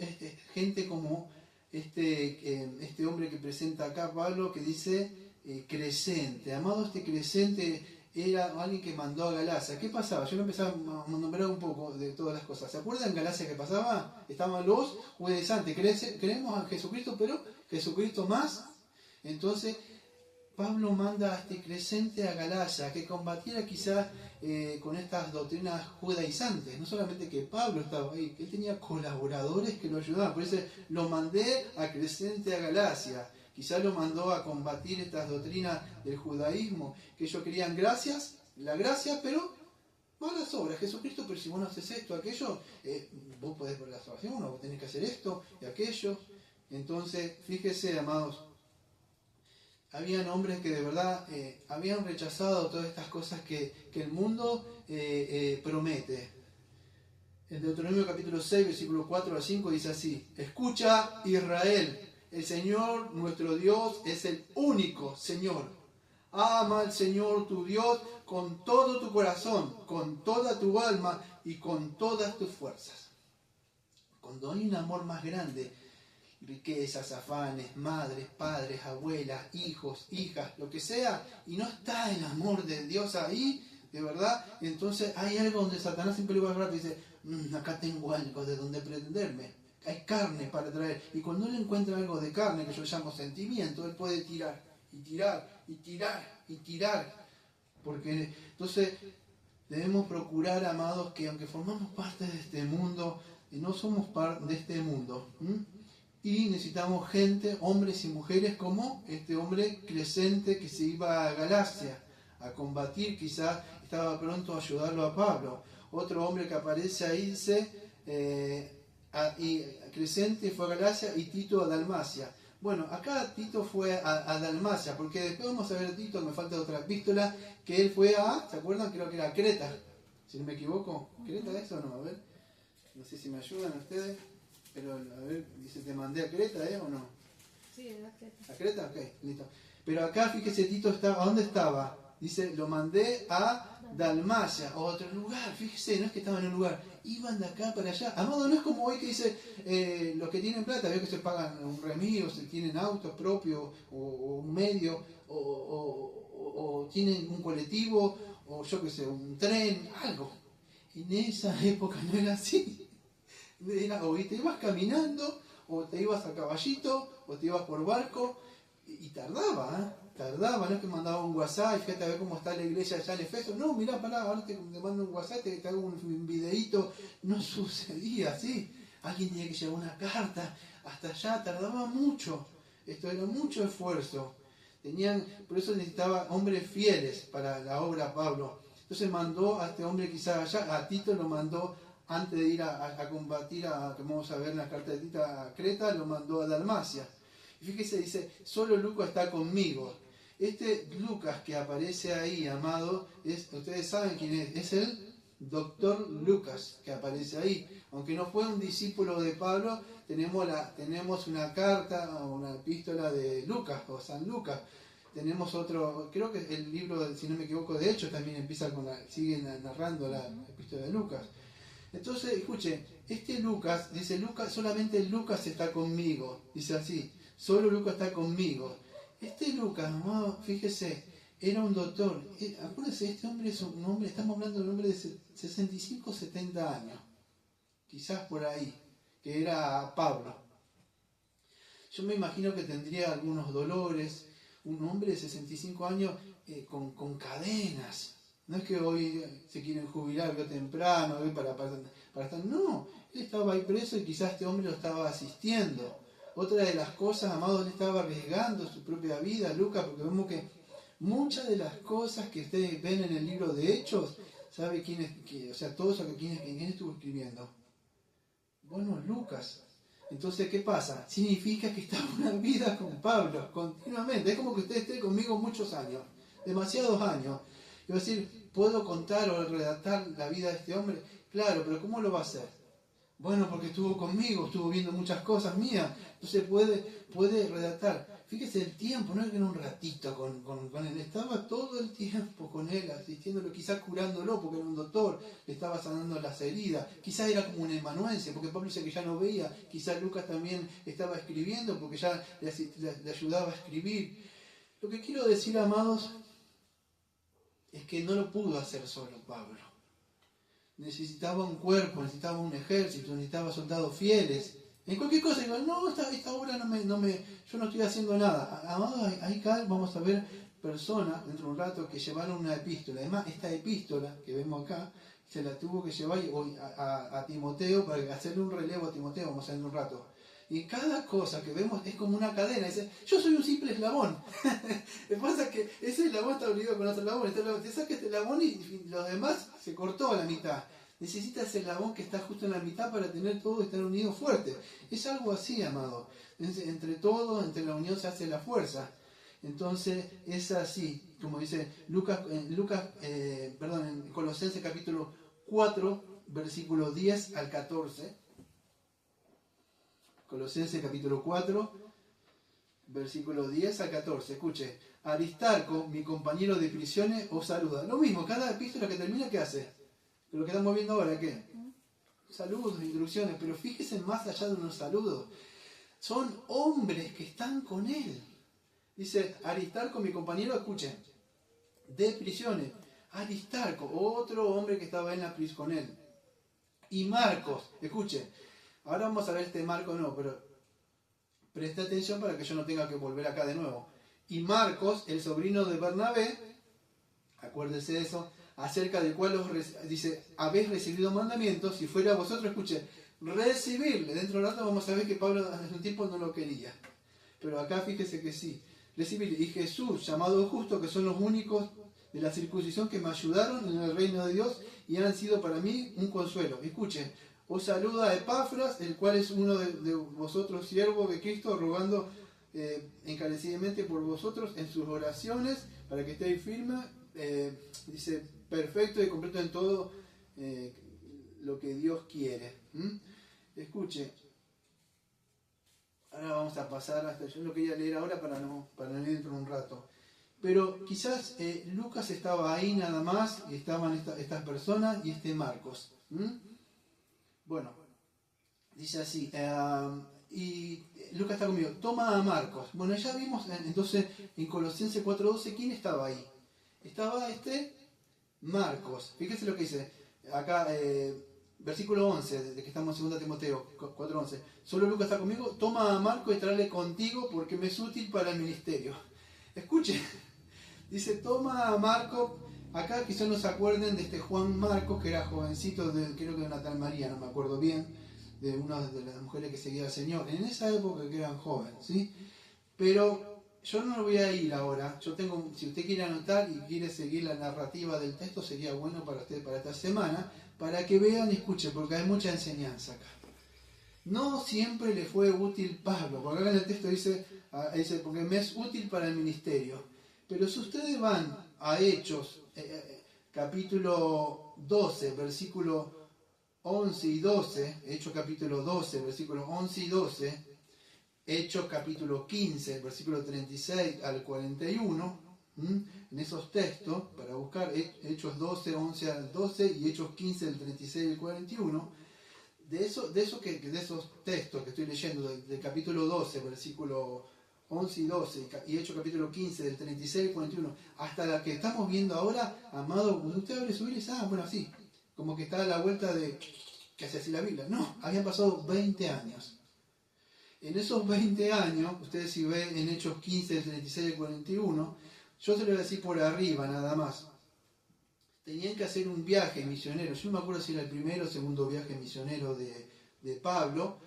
gente como este hombre que presenta acá Pablo, que dice Crescente. Amado, este Crescente era alguien que mandó a Galacia. ¿Qué pasaba? Yo lo empecé a nombrar un poco de todas las cosas. ¿Se acuerdan en Galacia que pasaba? Estaban los judaizantes. Creemos en Jesucristo, pero Jesucristo más. Entonces, Pablo manda a este Crescente a Galacia, que combatiera quizás con estas doctrinas judaizantes. No solamente que Pablo estaba ahí, que él tenía colaboradores que lo ayudaban. Por eso lo mandé a Crescente a Galacia. Quizás lo mandó a combatir estas doctrinas del judaísmo, que ellos querían la gracia, pero malas obras. Jesucristo, pero si vos no haces esto, aquello, vos podés ver la salvación, o vos tenés que hacer esto y aquello. Entonces, fíjese, amados, habían hombres que de verdad habían rechazado todas estas cosas que el mundo promete. En Deuteronomio capítulo 6, versículo 4 al 5 dice así: escucha, Israel, el Señor nuestro Dios es el único Señor. Ama al Señor tu Dios con todo tu corazón, con toda tu alma y con todas tus fuerzas. Cuando hay un amor más grande, riquezas, afanes, madres, padres, abuelas, hijos, hijas, lo que sea, y no está el amor de Dios ahí, de verdad, entonces hay algo donde Satanás siempre va a hablar y dice, acá tengo algo de donde pretenderme, hay carne para traer, y cuando él encuentra algo de carne, que yo llamo sentimiento, él puede tirar, y tirar, y tirar, y tirar, porque entonces debemos procurar, amados, que aunque formamos parte de este mundo, no somos parte de este mundo, y necesitamos gente, hombres y mujeres como este hombre Crescente que se iba a Galacia a combatir, quizás estaba pronto a ayudarlo a Pablo. Otro hombre que aparece ahí dice, y Crescente fue a Galacia y Tito a Dalmacia. Bueno, acá Tito fue a Dalmacia, porque después vamos a ver a Tito, me falta otra epístola, que él fue a, ¿se acuerdan? Creo que era Creta, si no me equivoco. ¿Creta es o no? A ver, no sé si me ayudan ustedes. Pero, a ver, dice, te mandé a Creta, ¿o no? Sí, a Creta. ¿A Creta? Ok, listo. Pero acá, fíjese, Tito estaba, ¿a dónde estaba? Dice, lo mandé a Dalmacia, a otro lugar. Fíjese, no es que estaban en un lugar, iban de acá para allá. Amado, no es como hoy que dice, los que tienen plata, veo que se pagan un remis, se tienen autos propios, o un medio, o tienen un colectivo, o yo qué sé, un tren, algo. En esa época no era así. Era, o te ibas caminando, o te ibas a caballito, o te ibas por barco, y tardaba, no es que mandaba un WhatsApp, y fíjate a ver cómo está la iglesia allá en Efeso, no, mirá, pará, ahora te mando un WhatsApp, te hago un videíto, no sucedía así, alguien tenía que llevar una carta, hasta allá tardaba mucho, esto era mucho esfuerzo, por eso necesitaba hombres fieles para la obra Pablo, entonces mandó a este hombre quizás allá, a Tito lo mandó antes de ir a combatir, que vamos a ver en la carta de Tito a Creta, lo mandó a Dalmacia. Y fíjese, dice, solo Lucas está conmigo. Este Lucas que aparece ahí, amado, ustedes saben quién es el doctor Lucas que aparece ahí. Aunque no fue un discípulo de Pablo, tenemos una carta, una epístola de Lucas, o San Lucas. Tenemos otro, creo que el libro, si no me equivoco, de Hechos también empieza sigue narrando la epístola de Lucas. Entonces, escuchen, este Lucas, dice Lucas, solamente Lucas está conmigo, dice así, solo Lucas está conmigo. Este Lucas, amado, fíjese, era un doctor, acuérdense, este hombre es un hombre, estamos hablando de un hombre de 65, 70 años, quizás por ahí, que era Pablo. Yo me imagino que tendría algunos dolores, un hombre de 65 años con cadenas. No es que hoy se quieren jubilar temprano para estar... No, él estaba ahí preso y quizás este hombre lo estaba asistiendo. Otra de las cosas, amado, él estaba arriesgando su propia vida, Lucas, porque vemos que muchas de las cosas que ustedes ven en el libro de Hechos, ¿sabe quién es? O sea, todos quién estuvo escribiendo. Bueno, Lucas. Entonces, ¿qué pasa? Significa que estaba una vida con Pablo, continuamente. Es como que usted esté conmigo muchos años, demasiados años. Y va a decir, ¿puedo contar o redactar la vida de este hombre? Claro, pero ¿cómo lo va a hacer? Bueno, porque estuvo conmigo, estuvo viendo muchas cosas mías, entonces puede redactar. fíjese el tiempo, no es que era un ratito con él, estaba todo el tiempo con él, asistiéndolo, quizás curándolo porque era un doctor, le estaba sanando las heridas, quizás era como un emanuense, porque Pablo dice que ya no veía, quizás Lucas también estaba escribiendo porque ya le ayudaba a escribir. Lo que quiero decir, amados, es que no lo pudo hacer solo Pablo. Necesitaba un cuerpo, necesitaba un ejército, necesitaba soldados fieles. En cualquier cosa, digo, no, esta obra yo no estoy haciendo nada. Amados, ahí vamos a ver personas, dentro de un rato, que llevaron una epístola. Además, esta epístola que vemos acá, se la tuvo que llevar a Timoteo para hacerle un relevo a Timoteo, vamos a ver en un rato. Y cada cosa que vemos es como una cadena. Dice, yo soy un simple eslabón. Lo que pasa es que ese eslabón está unido con otro eslabón. Te saca este eslabón y los demás se cortó a la mitad. Necesita ese eslabón que está justo en la mitad para tener todo y estar unido fuerte. Es algo así, amado. Entre todo, entre la unión se hace la fuerza. Entonces es así, como dice en Colosenses capítulo 4, versículo 10 al 14. Colosenses capítulo 4, versículo 10 al 14. Escuche, Aristarco, mi compañero de prisiones, os saluda. Lo mismo, cada epístola que termina, ¿qué hace? Lo que estamos viendo ahora, ¿qué? Saludos, instrucciones, pero fíjese más allá de unos saludos. Son hombres que están con él. Dice, Aristarco, mi compañero, escuchen, de prisiones. Aristarco, otro hombre que estaba en la prisión con él. Y Marcos, escuchen. Ahora vamos a ver este Marcos, no, pero preste atención para que yo no tenga que volver acá de nuevo. Y Marcos, el sobrino de Bernabé, acuérdese de eso, acerca del cual dice, habéis recibido mandamientos, si fuera vosotros, escuchen, recibirle. Dentro de un rato vamos a ver que Pablo hace un tiempo no lo quería. Pero acá fíjese que sí, recibirle. Y Jesús, llamado justo, que son los únicos de la circuncisión que me ayudaron en el reino de Dios y han sido para mí un consuelo. Escuchen, os saluda Epafras, el cual es uno de vosotros, siervo de Cristo, rogando encarecidamente por vosotros en sus oraciones, para que estéis firmes, dice, perfecto y completo en todo lo que Dios quiere. Escuche, ahora vamos a pasar hasta, yo lo quería leer ahora para no ir dentro de un rato. Pero quizás Lucas estaba ahí nada más, y estaban estas personas y Marcos. Bueno, dice así, y Lucas está conmigo, toma a Marcos. Bueno, ya vimos entonces en Colosenses 4:12, ¿quién estaba ahí? Estaba Marcos. Fíjese lo que dice, acá, versículo 11, de que estamos en 2 Timoteo 4:11. Solo Lucas está conmigo, toma a Marcos y tráele contigo porque me es útil para el ministerio. Escuche, dice, toma a Marcos. Acá quizás no se acuerden de este Juan Marcos, que era jovencito, creo que de una tal María, no me acuerdo bien, de una de las mujeres que seguía al Señor. En esa época que eran jóvenes, ¿sí? Pero yo no lo voy a ir ahora. Yo tengo, si usted quiere anotar y quiere seguir la narrativa del texto, sería bueno para usted para esta semana, para que vean y escuchen, porque hay mucha enseñanza acá. No siempre le fue útil Pablo, porque acá en el texto dice porque me es útil para el ministerio. Pero si ustedes van a Hechos, capítulo 12, versículo 11 y 12, Hechos capítulo 12, versículos 11 y 12, Hechos capítulo 15, versículo 36 al 41, en esos textos, para buscar Hechos 12, 11 al 12 y Hechos 15, del 36 al 41, de esos textos que estoy leyendo, del capítulo 12, versículo 11 y 12, y Hechos capítulo 15, del 36 al 41, hasta la que estamos viendo ahora, amado, cuando usted abre su Biblia, bueno, así, como que está a la vuelta de, que hace así la Biblia. No, habían pasado 20 años. En esos 20 años, ustedes si ven en Hechos 15, del 36 al 41, yo se lo voy a decir por arriba nada más. Tenían que hacer un viaje misionero, yo no me acuerdo si era el primero o segundo viaje misionero de Pablo,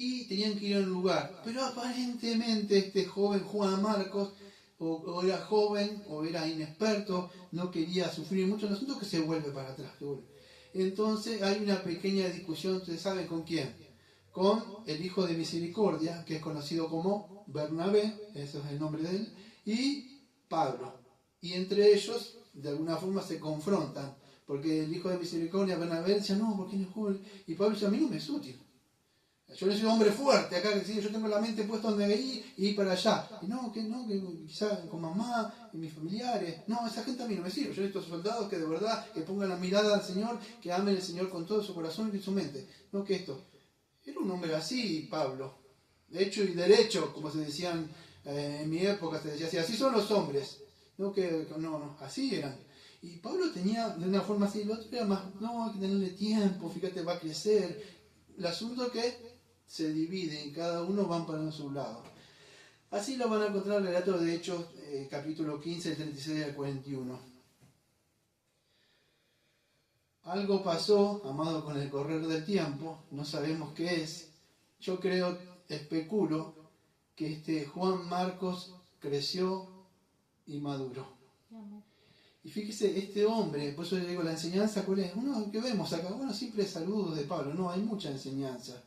y tenían que ir a un lugar, pero aparentemente este joven Juan Marcos o era joven o era inexperto, no quería sufrir mucho el asunto, que se vuelve para atrás. Entonces hay una pequeña discusión, ustedes saben con quién, con el hijo de misericordia, que es conocido como Bernabé, ese es el nombre de él, y Pablo. Y entre ellos, de alguna forma, se confrontan, porque el hijo de misericordia, Bernabé, decía, no, porque no es joven, y Pablo dice, a mí no me es útil. Yo soy un hombre fuerte acá, que sí, yo tengo la mente puesta donde ir y ir para allá. Y no, que quizá con mamá y mis familiares. No, esa gente a mí no me sirve. Yo necesito soldados que de verdad que pongan la mirada al Señor, que amen al Señor con todo su corazón y su mente. No que esto. Era un hombre así, Pablo. De hecho y derecho, como se decían en mi época, se decía así. Así son los hombres. No, así eran. Y Pablo tenía de una forma así, el otro era más, no, hay que tenerle tiempo, fíjate, va a crecer. El asunto es que se dividen, cada uno van para su lado. Así lo van a encontrar en el relato de Hechos, capítulo 15, el 36 al 41. Algo pasó, amado, con el correr del tiempo, no sabemos qué es. Yo creo, especulo, que Juan Marcos creció y maduró. Amén. Y fíjese, este hombre, por eso le digo, la enseñanza, ¿cuál es? Uno que vemos acá, bueno, siempre saludos de Pablo, no, hay mucha enseñanza.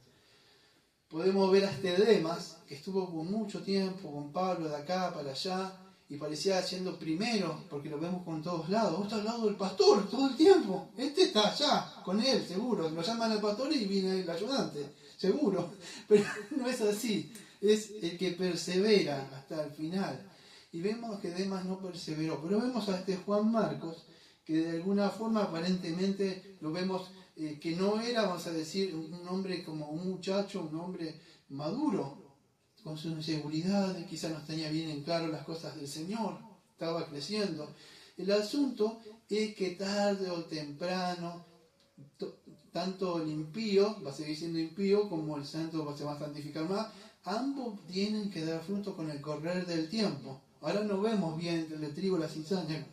Podemos ver a Demas, que estuvo con mucho tiempo con Pablo de acá para allá, y parecía siendo primero, porque lo vemos con todos lados. Vos estás al lado del pastor todo el tiempo. Este está allá, con él, seguro. Lo llaman al pastor y viene el ayudante, seguro. Pero no es así. Es el que persevera hasta el final. Y vemos que Demas no perseveró. Pero vemos a este Juan Marcos, que de alguna forma aparentemente lo vemos que no era, vamos a decir, un hombre como un muchacho, un hombre maduro, con sus inseguridades, quizás no tenía bien en claro las cosas del Señor, estaba creciendo. El asunto es que tarde o temprano, tanto el impío va a seguir siendo impío, como el santo se va a santificar más, ambos tienen que dar fruto con el correr del tiempo. Ahora no vemos bien entre el trigo y la cizaña,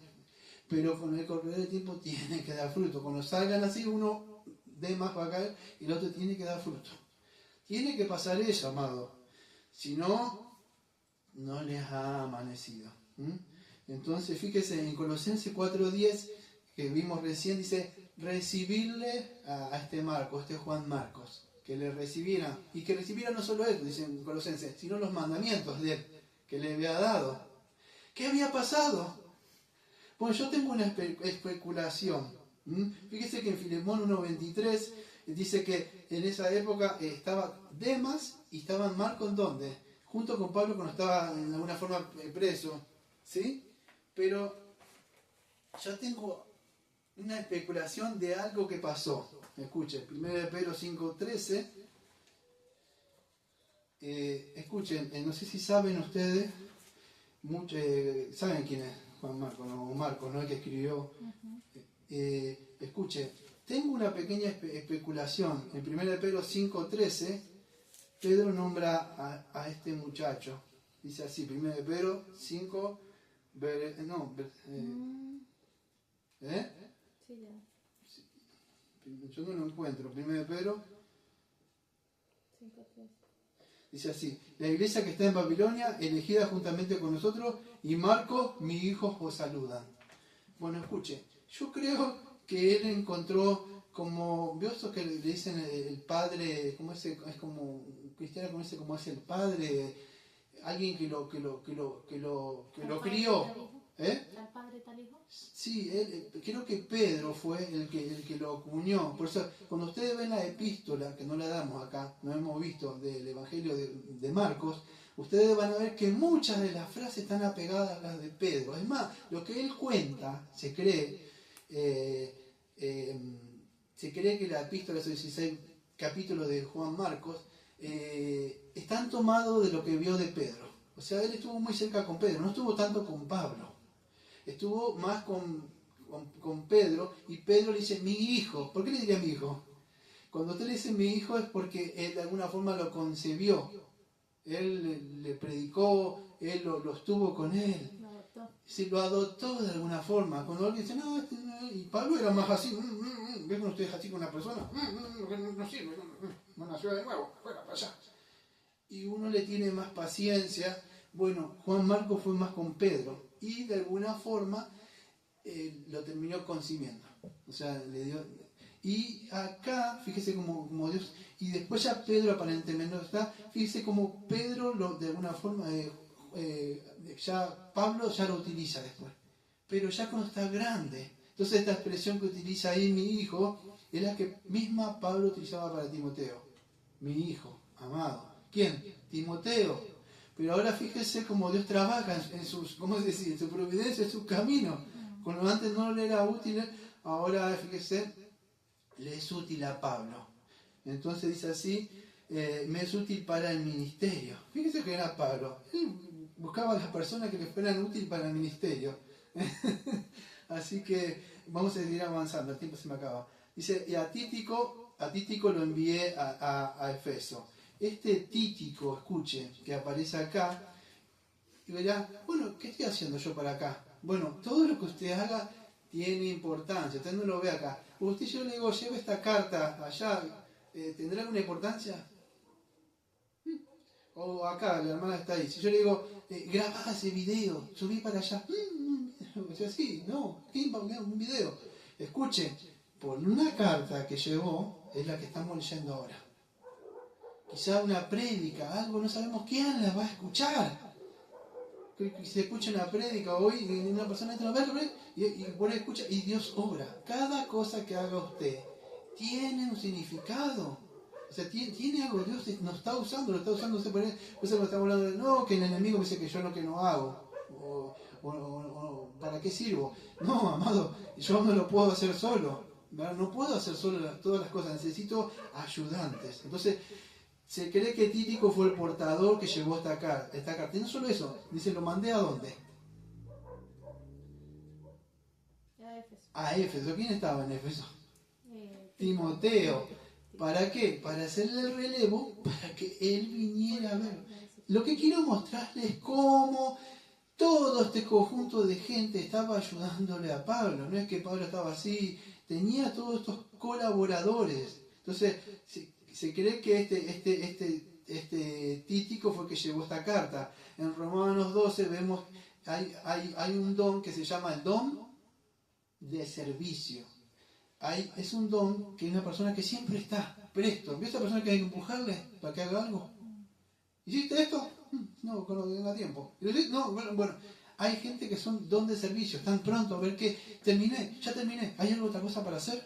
pero con el correr del tiempo tienen que dar fruto. Cuando salgan así, uno de más va a caer y el otro tiene que dar fruto. Tiene que pasar eso, amado. Si no, no les ha amanecido. Entonces, fíjese, en Colosenses 4:10, que vimos recién, dice, recibirle a este Marcos, este Juan Marcos, que le recibiera, y que recibiera no solo él, dice en Colosenses, sino los mandamientos de él, que le había dado. ¿Qué había pasado? Bueno, yo tengo una especulación. Fíjese que en Filemón 1:23 dice que en esa época estaba Demas y estaban Marcos, ¿dónde? Junto con Pablo cuando estaba en alguna forma preso, ¿sí? Pero yo tengo una especulación de algo que pasó. Escuchen, 1 Pedro 5:13. Escuchen, no sé si saben ustedes, ¿saben quién es Juan Marcos? No, Marcos, ¿no? El que escribió. Escuche, tengo una pequeña especulación. En 1 Pedro 5:13, Pedro nombra a este muchacho. Dice así, 1 Pedro 5, Sí, ya. Yo no lo encuentro. 1 Pedro 5:3. dice así, la iglesia que está en Babilonia, elegida juntamente con nosotros, y Marcos, mi hijo, os saludan. Bueno, escuche, yo creo que él encontró como, ¿vio eso que le dicen el padre, como ese, es como un cristiano como ese, como es el padre, alguien que lo crió? ¿Tal padre, tal hijo? Sí, creo que Pedro fue el que lo acuñó. Por eso, cuando ustedes ven la epístola, que no la damos acá, no hemos visto del Evangelio de Marcos, ustedes van a ver que muchas de las frases están apegadas a las de Pedro. Es más, lo que él cuenta, se cree que la epístola, esos 16 capítulos de Juan Marcos, están tomados de lo que vio de Pedro. O sea, él estuvo muy cerca con Pedro, no estuvo tanto con Pablo. Estuvo más con Pedro, y Pedro le dice, mi hijo. ¿Por qué le diría mi hijo? Cuando usted le dice mi hijo es porque él de alguna forma lo concebió. Él le predicó, él lo estuvo con él. Lo adoptó. Sí, lo adoptó de alguna forma. Cuando alguien dice, no, y Pablo era más así, ¿ven cuando usted es así con una persona? No sirve, no nació de nuevo, fuera, para allá. Y uno le tiene más paciencia. Bueno, Juan Marcos fue más con Pedro, y de alguna forma lo terminó concibiendo. O sea, le dio. Y acá, fíjese como Dios. Y después ya Pedro aparentemente no está. Fíjese como Pedro de alguna forma. Ya Pablo ya lo utiliza después. Pero ya cuando está grande. Entonces esta expresión que utiliza ahí mi hijo es la que misma Pablo utilizaba para Timoteo. Mi hijo. amado. ¿Quién? Timoteo. Pero ahora fíjese cómo Dios trabaja en sus, ¿cómo decir? En su providencia, en su camino. Cuando antes no le era útil, ahora fíjese, le es útil a Pablo. Entonces dice así, me es útil para el ministerio. Fíjese que era Pablo. Él buscaba a las personas que le fueran útiles para el ministerio. Así que vamos a seguir avanzando, el tiempo se me acaba. Dice, y a Títico lo envié a Efeso. Este Títico, escuche, que aparece acá, y verá, bueno, ¿qué estoy haciendo yo para acá? Bueno, todo lo que usted haga tiene importancia, usted no lo ve acá. Usted, yo le digo, lleve esta carta allá, ¿tendrá alguna importancia? O acá, la hermana está ahí. Si yo le digo, grabá ese video, subí para allá. O sea, sí, no, ¿quién va a enviar un video? Escuche, por una carta que llevó, es la que estamos leyendo ahora. Quizá una prédica, algo, no sabemos quién la va a escuchar. Que se escucha una prédica hoy, y una persona entra a verlo, y por ahí escucha, y Dios obra. Cada cosa que haga usted tiene un significado. O sea, tiene algo, Dios nos está usando, lo está usando usted por eso estamos hablando de, no, que el enemigo dice que yo lo que no hago, o ¿para qué sirvo? No, amado, yo no lo puedo hacer solo, ¿verdad? No puedo hacer solo todas las cosas, necesito ayudantes. Entonces, se cree que Títico fue el portador que llevó esta carta. Y no solo eso, dice, ¿lo mandé a dónde? A Éfeso. A Éfeso. ¿Quién estaba en Éfeso? Timoteo. ¿Para qué? Para hacerle el relevo, para que él viniera a ver. Lo que quiero mostrarles es cómo todo este conjunto de gente estaba ayudándole a Pablo. No es que Pablo estaba así, tenía todos estos colaboradores. Entonces, se cree que este Títico fue el que llevó esta carta. En Romanos 12 vemos, hay un don que se llama el don de servicio. Es un don que es una persona que siempre está presto. ¿Ves a esa persona que hay que empujarle para que haga algo? ¿Hiciste esto? No, cuando tenga tiempo. No, bueno, hay gente que son don de servicio, están pronto a ver que ya terminé, ¿hay alguna otra cosa para hacer?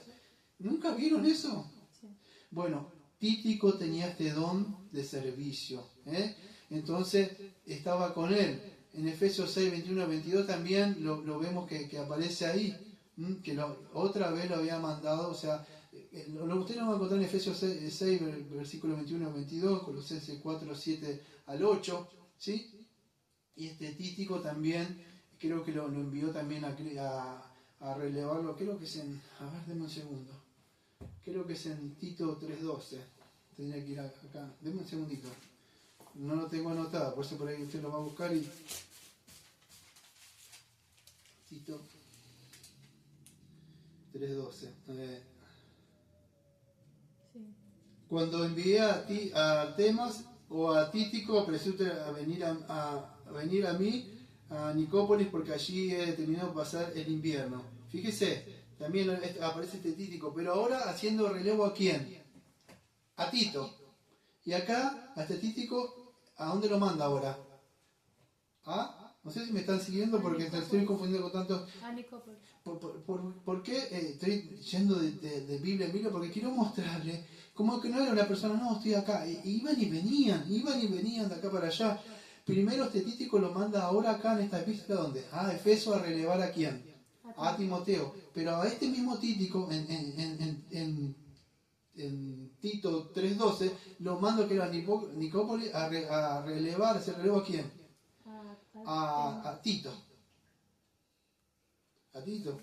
¿Nunca vieron eso? Sí. Bueno, Títico tenía este don de servicio, entonces estaba con él. En Efesios 6, 21, 22 también lo vemos que aparece ahí, que otra vez lo había mandado, o sea, usted lo va a encontrar en Efesios 6, versículo 21 22, Colosenses 4, 7 al 8, ¿sí? Y este Títico también, creo que lo envió también a relevarlo, creo que es en, a ver, denme un segundo, creo que es en Tito 3:12, tendría que ir acá, denme un segundito, no lo tengo anotado, por eso por ahí usted lo va a buscar y... Tito 3:12. Sí. Cuando envié a Temas o a Títico, apresúrate a venir a mí, a Nicópolis, porque allí he terminado pasar el invierno. Fíjese, también aparece este Títico, pero ahora haciendo relevo ¿a quién? A Tito. Y acá, a este Títico, ¿a dónde lo manda ahora? No sé si me están siguiendo porque te estoy confundiendo con tantos... A Nicópolis. ¿Por qué estoy yendo de Biblia en Biblia? Porque quiero mostrarle como que no era una persona, no, estoy acá. Iban y venían de acá para allá. Primero este Títico lo manda ahora acá en esta epístola, ¿dónde? A Efeso, a relevar ¿a quién? A Timoteo. Pero a este mismo Títico, en Tito 3:12, lo manda que era Nicópolis a relevar, ¿ese relevo a quién? A Tito. ¿A Tito?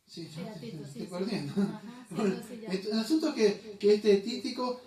Sí, Sí, a Tito, estoy sí, perdiendo. Ajá, sí, Bueno, no, sí, ya. el asunto es que este Títico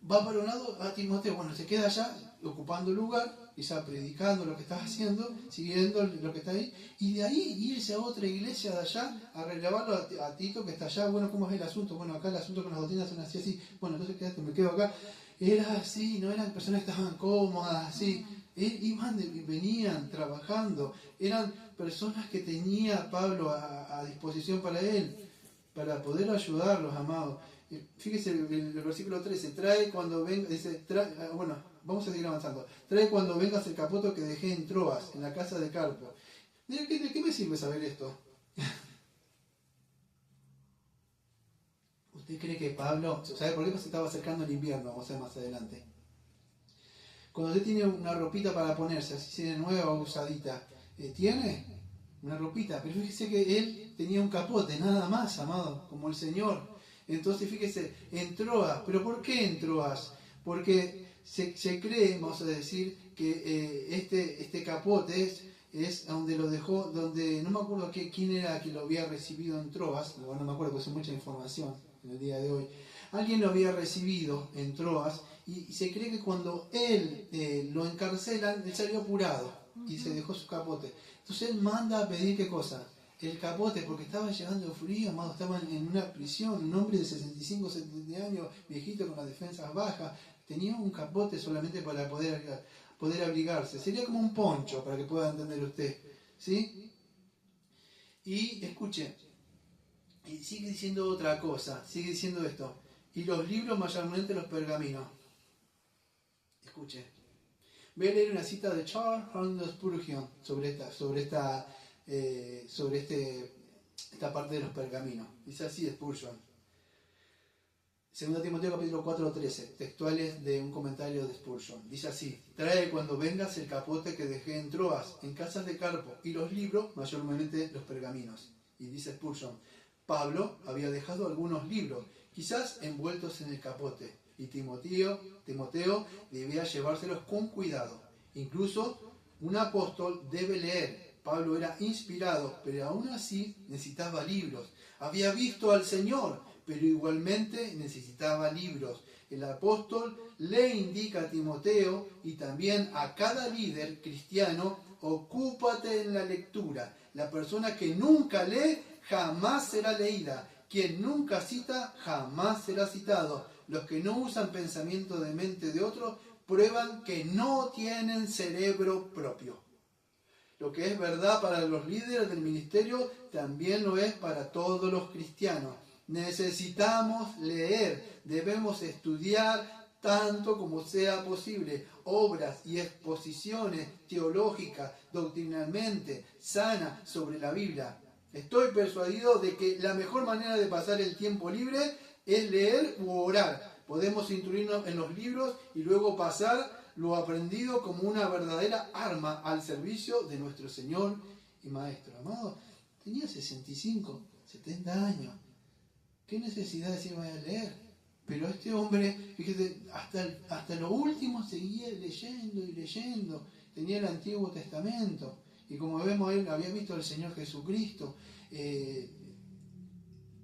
va para un lado a Timoteo, bueno, se queda allá ocupando el lugar, quizá predicando lo que está haciendo, siguiendo lo que está ahí, y de ahí irse a otra iglesia de allá a relevarlo a Tito que está allá. Bueno, ¿cómo es el asunto? Bueno, acá el asunto con las doctrinas son así, bueno, entonces quédate, me quedo acá. Era así, no eran personas que estaban cómodas, así. Iban y venían trabajando, eran personas que tenía Pablo a disposición para él, para poder ayudarlos, amados. Fíjese el versículo 13, trae cuando venga, dice, bueno, vamos a seguir avanzando, trae cuando vengas el capoto que dejé en Troas, en la casa de Carpo. ¿De qué me sirve saber esto? ¿Usted cree que Pablo, sabe por qué se estaba acercando el invierno? Vamos a ver más adelante. Cuando usted tiene una ropita para ponerse, así sea nueva o usadita, ¿tiene una ropita? Pero fíjese que él tenía un capote, nada más, amado, como el Señor. Entonces fíjese, en Troas. ¿Pero por qué en Troas? Porque se cree, vamos a decir, que este capote es donde lo dejó, donde no me acuerdo quién era que lo había recibido en Troas, no me acuerdo porque es mucha información en el día de hoy. Alguien lo había recibido en Troas y se cree que cuando él lo encarcelan, él salió apurado y se dejó su capote. Entonces él manda a pedir ¿qué cosa? El capote, porque estaba llegando frío, amado, estaba en una prisión, un hombre de 65, 70 años, viejito con las defensas bajas, tenía un capote solamente para poder abrigarse. Sería como un poncho, para que pueda entender usted, ¿sí? Y escuche, y sigue diciendo otra cosa, sigue diciendo esto, y los libros mayormente los pergaminos. Escuche, voy a leer una cita de Charles Haddon Spurgeon sobre esta parte de los pergaminos. Dice así Spurgeon. 2 Timoteo capítulo 4:13, textuales de un comentario de Spurgeon. Dice así: trae cuando vengas el capote que dejé en Troas, en casas de Carpo, y los libros, mayormente los pergaminos. Y dice Spurgeon, Pablo había dejado algunos libros, quizás envueltos en el capote, y Timoteo debía llevárselos con cuidado. Incluso un apóstol debe leer. Pablo era inspirado, pero aún así necesitaba libros. Había visto al Señor, pero igualmente necesitaba libros. El apóstol le indica a Timoteo y también a cada líder cristiano: ocúpate en la lectura. La persona que nunca lee jamás será leída. Quien nunca cita jamás será citado. Los que no usan pensamiento de mente de otros prueban que no tienen cerebro propio. Lo que es verdad para los líderes del ministerio también lo es para todos los cristianos. Necesitamos leer, debemos estudiar tanto como sea posible obras y exposiciones teológicas, doctrinalmente sanas sobre la Biblia. Estoy persuadido de que la mejor manera de pasar el tiempo libre es leer u orar. Podemos instruirnos en los libros y luego pasar lo aprendido como una verdadera arma al servicio de nuestro Señor y Maestro. Amado, tenía 65, 70 años. ¿Qué necesidad de irme a leer? Pero este hombre, fíjate, hasta lo último seguía leyendo y leyendo. Tenía el Antiguo Testamento. Y como vemos, él había visto al Señor Jesucristo.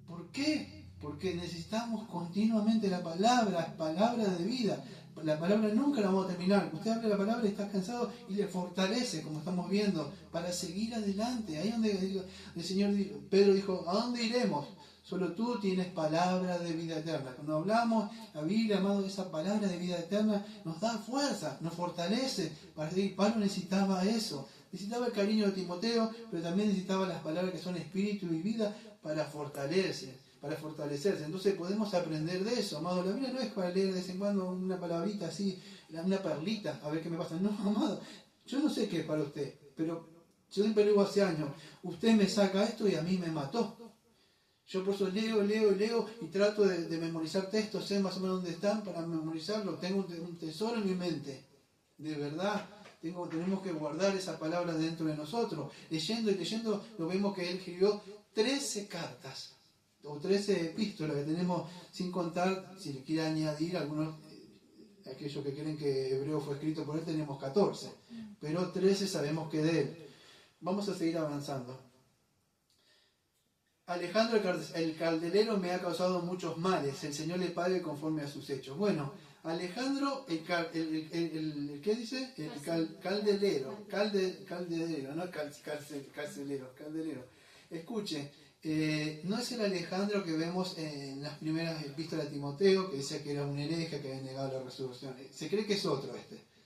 ¿Por qué? Porque necesitamos continuamente la palabra de vida. La palabra nunca la vamos a terminar. Usted abre la palabra y está cansado y le fortalece, como estamos viendo, para seguir adelante. Ahí donde el Señor, Pedro dijo, ¿a dónde iremos? Solo tú tienes palabra de vida eterna. Cuando hablamos, la Biblia, amado, esa palabra de vida eterna nos da fuerza, nos fortalece para seguir. Pablo necesitaba eso. Necesitaba el cariño de Timoteo, pero también necesitaba las palabras que son espíritu y vida para fortalecerse. Entonces podemos aprender de eso, amado. La Biblia no es para leer de vez en cuando una palabrita así, una perlita, a ver qué me pasa. No, amado, yo no sé qué es para usted, pero yo siempre digo hace años, usted me saca esto y a mí me mató. Yo por eso leo y trato de memorizar textos, sé más o menos dónde están para memorizarlo. Tengo un tesoro en mi mente, de verdad. Tenemos que guardar esa palabra dentro de nosotros. Leyendo y leyendo, lo vemos que él escribió 13 cartas o 13 epístolas que tenemos, sin contar, si le quiere añadir algunos, aquellos que creen que Hebreo fue escrito por él, tenemos 14, pero 13 sabemos que de él. Vamos a seguir avanzando. Alejandro el caldelero me ha causado muchos males, el Señor le pague conforme a sus hechos. Bueno, Alejandro, ¿qué dice? Caldelero, no carcelero. Escuche, no es el Alejandro que vemos en las primeras epístolas de Timoteo, que decía que era un hereje, que había negado la resurrección. Se cree que es otro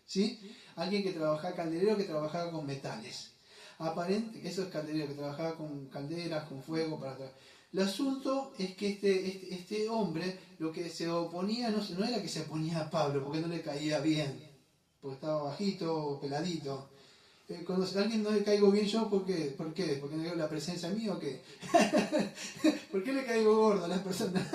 ¿sí? Alguien que trabajaba, calderero, que trabajaba con metales. Aparente, eso es calderero, que trabajaba con calderas, con fuego. El asunto es que este hombre, lo que se oponía, no era que se oponía a Pablo, porque no le caía bien, porque estaba bajito, peladito. Cuando a alguien no le caigo bien yo, ¿por qué? ¿Porque no veo la presencia mía o qué? ¿Por qué le caigo gordo a las personas?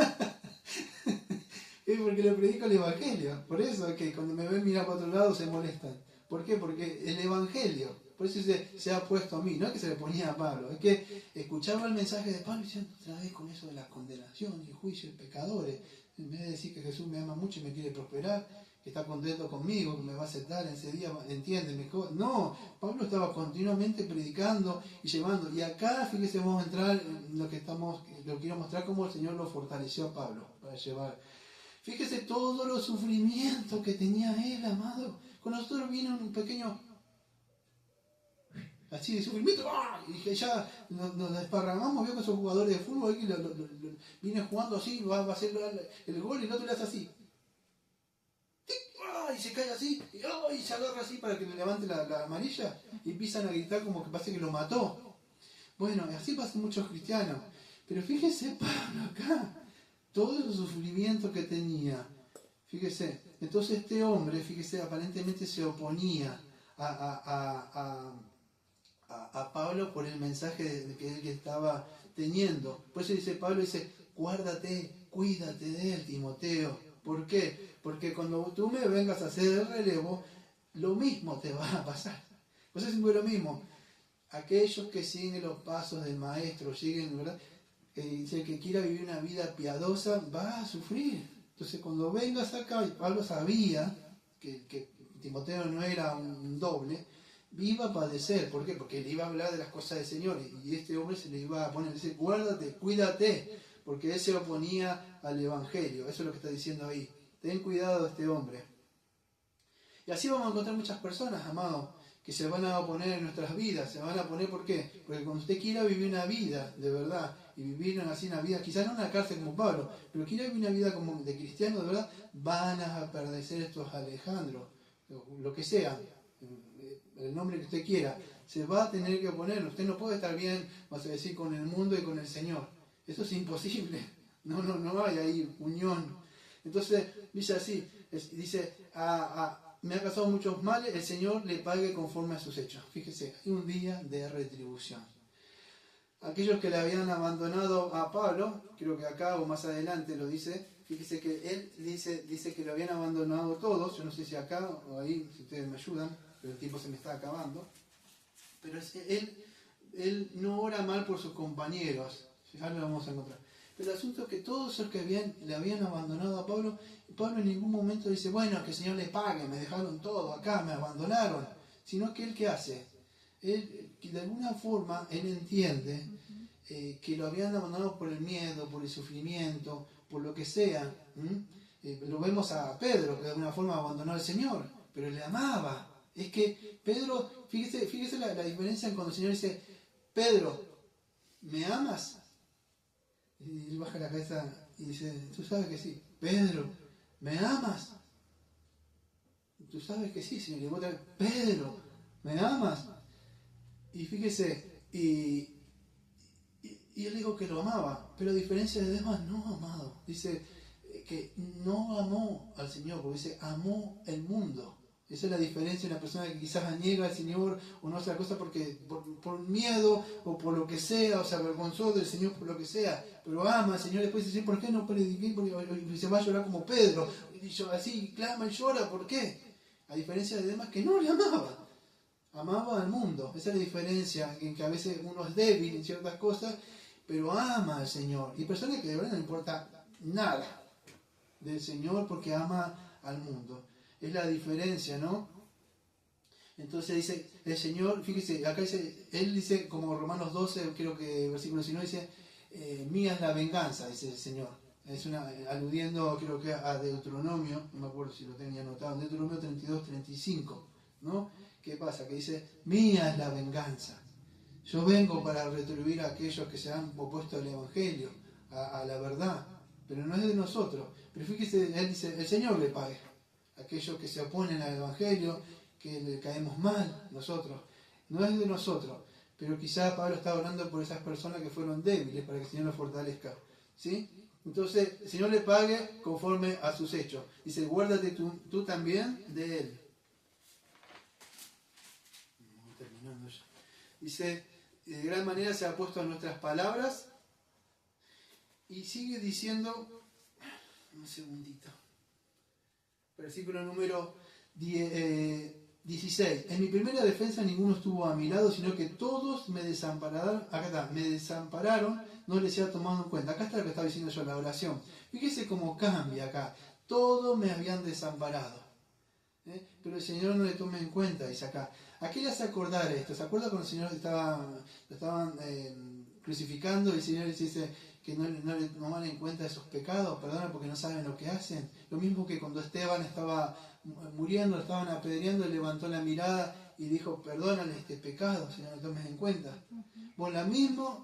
Es porque le predico el Evangelio. Por eso es que cuando me ven mirar para otro lado se molestan. ¿Por qué? Porque el Evangelio, por eso se ha puesto a mí, no es que se le ponía a Pablo, es que escuchaba el mensaje de Pablo diciendo otra vez con eso de la condenación y el juicio de pecadores. En vez de decir que Jesús me ama mucho y me quiere prosperar, que está contento conmigo, que me va a aceptar en ese día, entiende mejor. No, Pablo estaba continuamente predicando y llevando. Y acá, fíjese, vamos a entrar en lo que quiero mostrar cómo el Señor lo fortaleció a Pablo para llevar. Fíjese todos los sufrimientos que tenía él, amado. Con nosotros vino un pequeño así de sufrimiento, y que ya nos desparramamos, veo que esos jugadores de fútbol que vienen jugando así, va a hacer el gol y el otro le hace así. Y se cae así, y se agarra así para que le levante la amarilla y empiezan a gritar como que parece que lo mató. Bueno, así pasan muchos cristianos. Pero fíjese Pablo acá, todo el sufrimiento que tenía. Fíjese, entonces este hombre, fíjese, aparentemente se oponía a Pablo por el mensaje que él estaba teniendo. Por eso dice Pablo, dice, guárdate, cuídate de él, Timoteo. ¿Por qué? Porque cuando tú me vengas a hacer el relevo, lo mismo te va a pasar. Pues es siempre lo mismo. Aquellos que siguen los pasos del maestro, siguen, ¿verdad? Dice que quiera vivir una vida piadosa, va a sufrir. Entonces cuando vengas acá, y Pablo sabía que Timoteo no era un doble, iba a padecer. ¿Por qué? Porque le iba a hablar de las cosas del Señor y este hombre se le iba a poner, dice, guárdate, cuídate, porque él se oponía al Evangelio. Eso es lo que está diciendo ahí. Ten cuidado de este hombre. Y así vamos a encontrar muchas personas, amados, que se van a oponer en nuestras vidas. Se van a oponer, ¿por qué? Porque cuando usted quiera vivir una vida de verdad, y vivir así una vida, quizás no en una cárcel como Pablo, pero quiera vivir una vida como de cristiano de verdad, van a padecer estos Alejandros, lo que sea, el nombre que usted quiera, se va a tener que oponer. Usted no puede estar bien, vamos a decir, con el mundo y con el Señor. Eso es imposible. No hay ahí unión. Entonces, dice así, dice, me ha causado muchos males, el Señor le pague conforme a sus hechos. Fíjese, hay un día de retribución. Aquellos que le habían abandonado a Pablo, creo que acá o más adelante lo dice, fíjese que él dice que lo habían abandonado todos, yo no sé si acá o ahí, si ustedes me ayudan, pero el tiempo se me está acabando. Pero él no ora mal por sus compañeros, ya lo vamos a encontrar. Pero el asunto es que todos los que le habían abandonado a Pablo, Pablo en ningún momento dice, bueno, que el Señor le pague, me dejaron todo acá, me abandonaron. Sino que él, ¿qué hace? Él, de alguna forma, él entiende que lo habían abandonado por el miedo, por el sufrimiento, por lo que sea. Lo vemos a Pedro, que de alguna forma abandonó al Señor, pero le amaba. Es que Pedro, fíjese la diferencia en cuando el Señor dice, Pedro, ¿me amas? Y él baja la cabeza y dice, tú sabes que sí. Pedro, ¿me amas? Tú sabes que sí, Señor. Y vos también, Pedro, ¿me amas? Y fíjese, y él dijo que lo amaba, pero a diferencia de Demas, no amado. Dice que no amó al Señor, porque dice, amó el mundo. Esa es la diferencia de una persona que quizás niega al Señor o no hace la cosa porque por miedo o por lo que sea, o se avergonzó del Señor por lo que sea, pero ama al Señor. Después dice, ¿por qué no prediqué? Porque se va a llorar como Pedro, y así clama y llora. ¿Por qué? A diferencia de demás que no le amaba al mundo. Esa es la diferencia, en que a veces uno es débil en ciertas cosas, pero ama al Señor. Y personas que de verdad no importa nada del Señor porque ama al mundo. Es la diferencia, ¿no? Entonces dice, el Señor, fíjese, acá dice, él dice, como Romanos 12, creo que versículo 19, dice, mía es la venganza, dice el Señor. Es aludiendo, creo que a Deuteronomio, no me acuerdo si lo tenía anotado, Deuteronomio 32, 35, ¿no? ¿Qué pasa? Que dice, mía es la venganza. Yo vengo para retribuir a aquellos que se han opuesto al Evangelio, a la verdad, pero no es de nosotros. Pero fíjese, él dice, el Señor le pague. Aquellos que se oponen al Evangelio, que le caemos mal nosotros, no es de nosotros, pero quizás Pablo está orando por esas personas que fueron débiles para que el Señor los fortalezca, ¿sí? Entonces el Señor le pague conforme a sus hechos. Dice, guárdate tú también de él. Terminando ya. Dice, de gran manera se ha puesto a nuestras palabras y sigue diciendo, un segundito. Versículo número 16. En mi primera defensa ninguno estuvo a mi lado, sino que todos me desampararon. Acá está, me desampararon, no les he tomado en cuenta. Acá está lo que estaba diciendo yo, la oración. Fíjese cómo cambia acá. Todos me habían desamparado. Pero el Señor no le toma en cuenta, dice acá. ¿A qué le hace acordar esto? ¿Se acuerda cuando el Señor lo estaban crucificando y el Señor les dice que no le toman en cuenta esos pecados? Perdona porque no saben lo que hacen. Lo mismo que cuando Esteban estaba muriendo, lo estaban apedreando, levantó la mirada y dijo, perdónale este pecado, Señor, no lo tomes en cuenta. Bueno,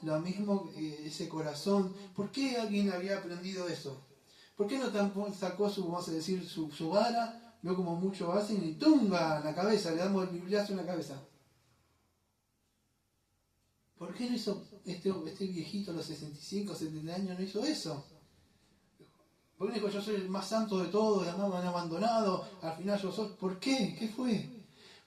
lo mismo ese corazón. ¿Por qué alguien había aprendido eso? ¿Por qué no sacó vamos a decir, su vara? No como muchos hacen y ¡tunga! En la cabeza, le damos el bibliazo en la cabeza. ¿Por qué no hizo este viejito a los 65, 70 años, no hizo eso? ¿Por qué no dijo, yo soy el más santo de todos, además me han abandonado, al final yo soy? ¿Por qué? ¿Qué fue?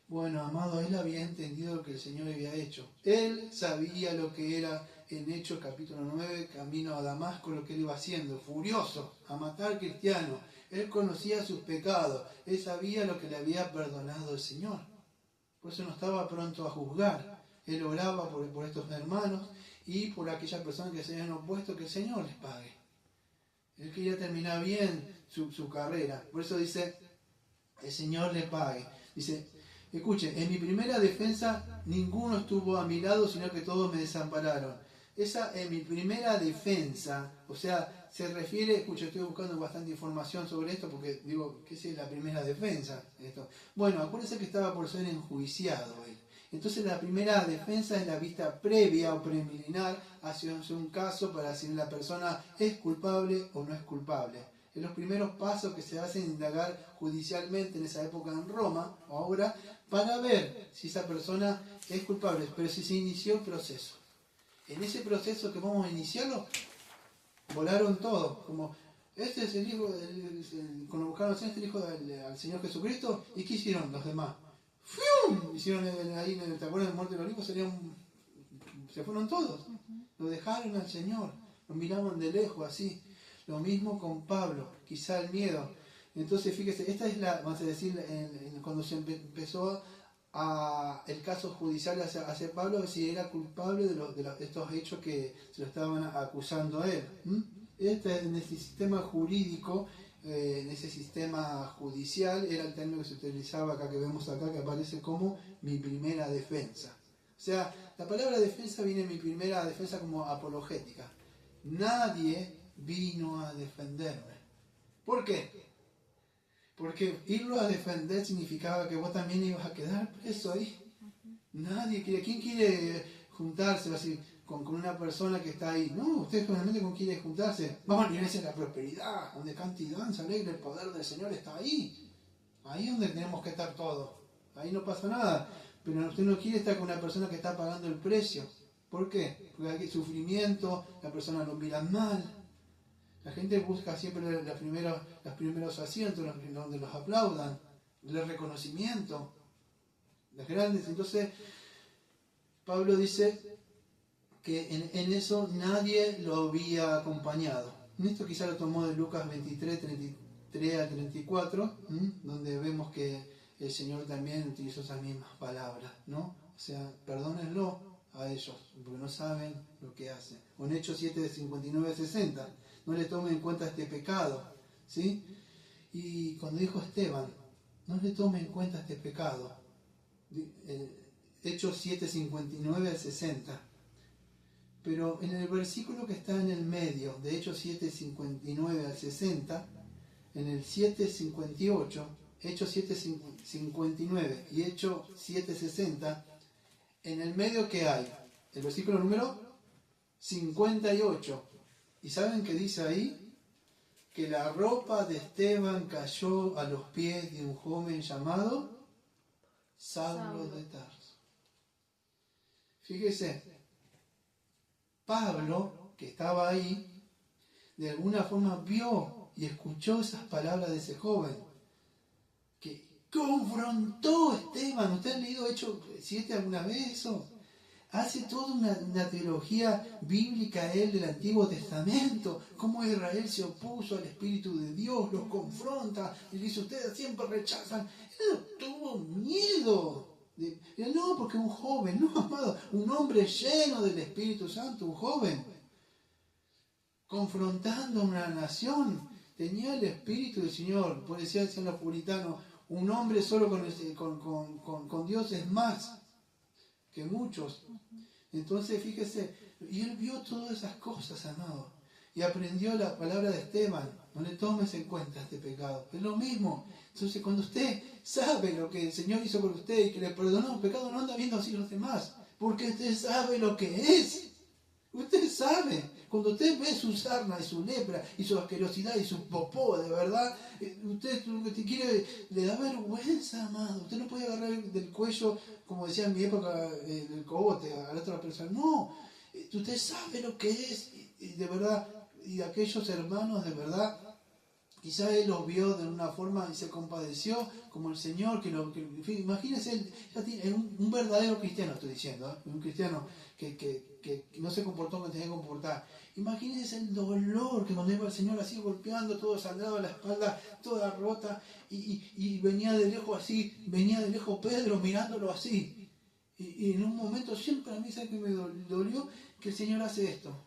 Bueno, amado, él había entendido lo que el Señor había hecho. Él sabía lo que era en Hechos capítulo 9, camino a Damasco, lo que él iba haciendo, furioso, a matar cristianos. Él conocía sus pecados, él sabía lo que le había perdonado el Señor. Por eso no estaba pronto a juzgar. Él oraba por estos hermanos y por aquellas personas que se habían opuesto, que el Señor les pague. Él quería terminar bien su carrera. Por eso dice, el Señor le pague. Dice, escuchen, en mi primera defensa ninguno estuvo a mi lado, sino que todos me desampararon. Esa es mi primera defensa, o sea, se refiere, escucha, estoy buscando bastante información sobre esto porque digo, ¿qué es la primera defensa? Esto. Bueno, acuérdense que estaba por ser enjuiciado él. Entonces la primera defensa es la vista previa o preliminar hacia un caso para si la persona es culpable o no es culpable. Es los primeros pasos que se hacen indagar judicialmente en esa época en Roma, o ahora, para ver si esa persona es culpable, pero si se inició el proceso. En ese proceso que vamos a iniciarlo, volaron todos, como este es el hijo, cuando buscaron este es el hijo al Señor Jesucristo, ¿y qué hicieron los demás? ¡Fium! Hicieron ahí, ¿te acuerdas del Monte de los Olivos? Se fueron todos, lo dejaron al Señor, lo miraban de lejos así. Lo mismo con Pablo, quizá el miedo. Entonces fíjese, esta es vamos a decir, cuando se empezó el caso judicial hacia Pablo, si era culpable de estos hechos que se lo estaban acusando a él. En ese sistema jurídico, en ese sistema judicial, era el término que se utilizaba acá, que vemos acá, que aparece como mi primera defensa. O sea, la palabra defensa viene en mi primera defensa como apologética. Nadie vino a defenderme. ¿Por qué? Porque irlo a defender significaba que vos también ibas a quedar preso ahí. Nadie quiere. ¿Quién quiere juntarse así con una persona que está ahí? No, ustedes realmente con quién quieren juntarse. Vamos a la iglesia de la prosperidad, donde canta y danza alegre, el poder del Señor está ahí. Ahí es donde tenemos que estar todos. Ahí no pasa nada. Pero usted no quiere estar con una persona que está pagando el precio. ¿Por qué? Porque hay sufrimiento, la persona lo mira mal. La gente busca siempre los primeros asientos, donde los aplaudan, el reconocimiento, las grandes. Entonces, Pablo dice que en eso nadie lo había acompañado. Esto quizá lo tomó de Lucas 23, 33 a 34, donde vemos que el Señor también utilizó esas mismas palabras, ¿no? O sea, perdónenlo a ellos, porque no saben lo que hacen. O en Hechos 7, de 59 a 60. No le tomen en cuenta este pecado, ¿sí? Y cuando dijo Esteban, no le tomen en cuenta este pecado. Hechos 7, 59 al 60. Pero en el versículo que está en el medio, de Hechos 7, 59 al 60, en el 7, 58, Hechos 7, 59 y Hechos 7, 60, en el medio que hay, el versículo número 58. ¿Y saben qué dice ahí? Que la ropa de Esteban cayó a los pies de un joven llamado Saulo de Tarso. Fíjese, Pablo, que estaba ahí, de alguna forma vio y escuchó esas palabras de ese joven, que confrontó a Esteban. ¿Usted ha leído Hechos 7 alguna vez eso? Hace toda una teología bíblica él del Antiguo Testamento, cómo Israel se opuso al Espíritu de Dios, los confronta, y dice, ustedes siempre rechazan. Él no tuvo miedo. No, porque un joven, no, amado, un hombre lleno del Espíritu Santo, un joven, confrontando a una nación, tenía el Espíritu del Señor. Por decir decían los puritanos, un hombre solo con Dios es más que muchos. Entonces, fíjese, y él vio todas esas cosas, amado, y aprendió la palabra de Esteban: no le tomes en cuenta este pecado. Es lo mismo. Entonces, cuando usted sabe lo que el Señor hizo por usted y que le perdonó un pecado, no anda viendo así los demás, porque usted sabe lo que es. Usted sabe. Cuando usted ve su sarna y su lepra y su asquerosidad y su popó, de verdad, usted le da vergüenza, amado. Usted no puede agarrar del cuello, como decía en mi época, del cogote a la otra persona. No, usted sabe lo que es, y de verdad, y aquellos hermanos, de verdad, quizá él los vio de una forma y se compadeció, como el Señor, imagínese, un verdadero cristiano, estoy diciendo, un cristiano que no se comportó como tenía que comportar. Imagínense el dolor que cuando iba el Señor así golpeando, todo sangrado, la espalda toda rota, y venía de lejos así, venía de lejos Pedro mirándolo así. Y en un momento siempre a mí, ¿sabe que me dolió? Que el Señor hace esto.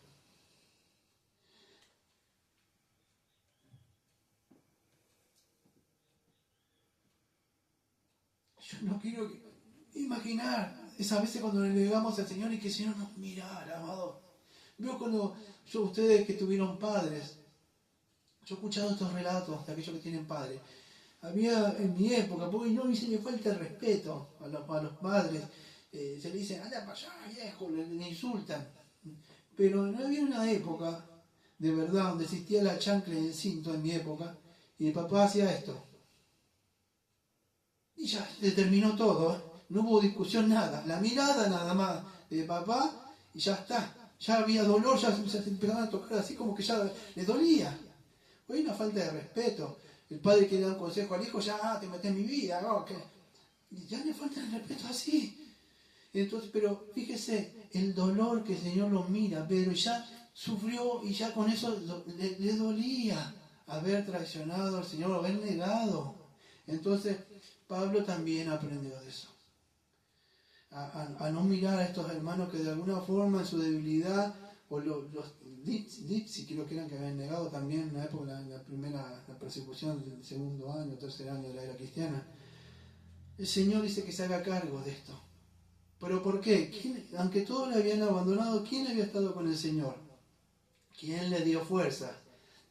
Yo no quiero imaginar esas veces cuando le llegamos al Señor y que el Señor nos mirara, amado. Veo cuando ustedes que tuvieron padres, yo he escuchado estos relatos de aquellos que tienen padres. Había en mi época, porque no se le falta el respeto a los padres, se le dice, anda para allá, viejo, le insultan. Pero no había una época, de verdad, donde existía la chancla y el cinto en mi época, y el papá hacía esto. Y ya se terminó todo, ¿eh? No hubo discusión, nada. La mirada nada más de papá y ya está. Ya había dolor, ya se empezaban a tocar así como que ya le dolía. Hoy hay una falta de respeto. El padre quiere dar un consejo al hijo, ya te metes en mi vida, ¿no? Y ya le falta el respeto así. Entonces, pero fíjese, el dolor que el Señor lo mira, pero ya sufrió y ya con eso le dolía haber traicionado al Señor, haber negado. Entonces, Pablo también aprendió de eso. A no mirar a estos hermanos que de alguna forma en su debilidad, o los dipsi, creo que eran, que habían negado también en la época, la persecución del segundo año, tercer año de la era cristiana. El Señor dice que se haga cargo de esto. ¿Pero por qué? Aunque todos le habían abandonado, ¿quién había estado con el Señor? ¿Quién le dio fuerza?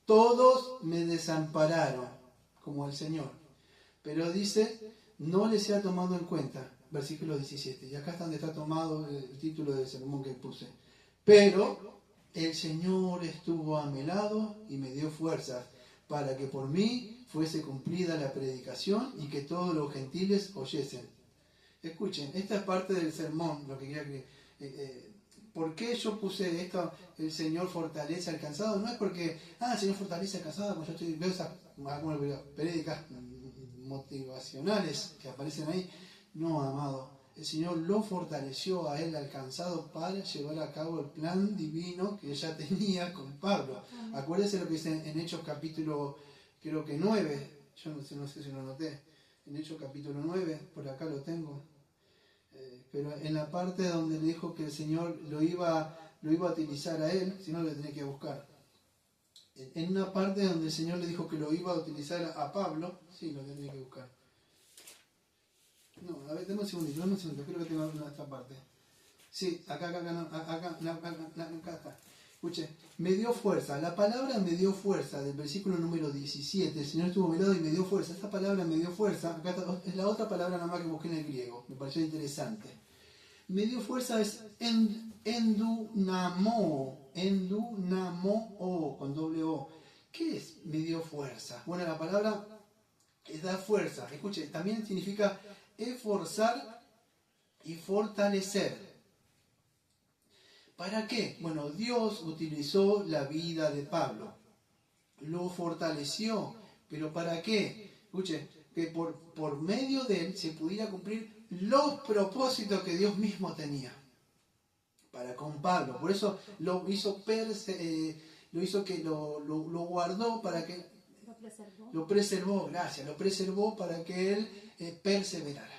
Todos me desampararon, como el Señor. Pero dice, no les ha tomado en cuenta. Versículo 17. Y acá es donde está tomado el título del sermón que puse. Pero el Señor estuvo a mi lado y me dio fuerzas para que por mí fuese cumplida la predicación y que todos los gentiles oyesen. Escuchen, esta es parte del sermón, lo que quería que... ¿Por qué yo puse esto, el Señor fortalece al cansado? No es porque, el Señor fortalece al cansado, como yo veo esas prédicas motivacionales que aparecen ahí. No, amado, el Señor lo fortaleció a él, al cansado, para llevar a cabo el plan divino que ella tenía con Pablo. Acuérdense lo que dice en Hechos capítulo, creo que 9, yo no sé si lo noté, en Hechos capítulo 9, por acá lo tengo, pero en la parte donde le dijo que el Señor lo iba a utilizar a él, si no lo tenía que buscar. En una parte donde el Señor le dijo que lo iba a utilizar a Pablo, sí, lo tenía que buscar. No, a ver, dame un segundito, creo que tengo esta parte. Sí, acá está. Escuche, me dio fuerza. La palabra me dio fuerza, del versículo número 17. El Señor estuvo a mi lado y me dio fuerza. Esta palabra me dio fuerza. Acá está, es la otra palabra nada más que busqué en el griego. Me pareció interesante. Me dio fuerza es endunamo. Endunamo, con doble O. ¿Qué es me dio fuerza? Bueno, la palabra es dar fuerza. Escuche, también significa esforzar y fortalecer. ¿Para qué? Bueno, Dios utilizó la vida de Pablo, lo fortaleció, pero ¿para qué? Escuche, que por medio de él se pudiera cumplir los propósitos que Dios mismo tenía. para con Pablo. Por eso lo hizo que lo guardó para que lo preservó para que él perseverara.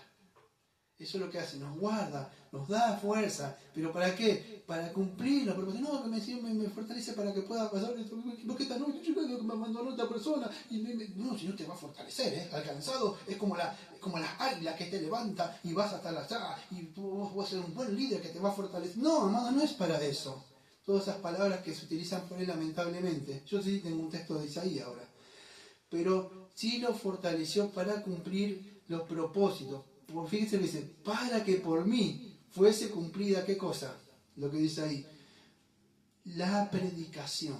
Eso es lo que hace, nos guarda, nos da fuerza. ¿Pero para qué? Para cumplir los propósitos. No, que me fortalece para que pueda pasar esto. Porque esta noche yo creo que me abandonó esta persona. No, si no te va a fortalecer, alcanzado. Es como la águila que te levanta y vas hasta la allá. Y tú vas a ser un buen líder que te va a fortalecer. No, amado, no es para eso. Todas esas palabras que se utilizan por él lamentablemente. Yo sí tengo un texto de Isaías ahora. Pero sí lo fortaleció para cumplir los propósitos. Fíjense lo que dice, para que por mí fuese cumplida, ¿qué cosa? Lo que dice ahí, la predicación.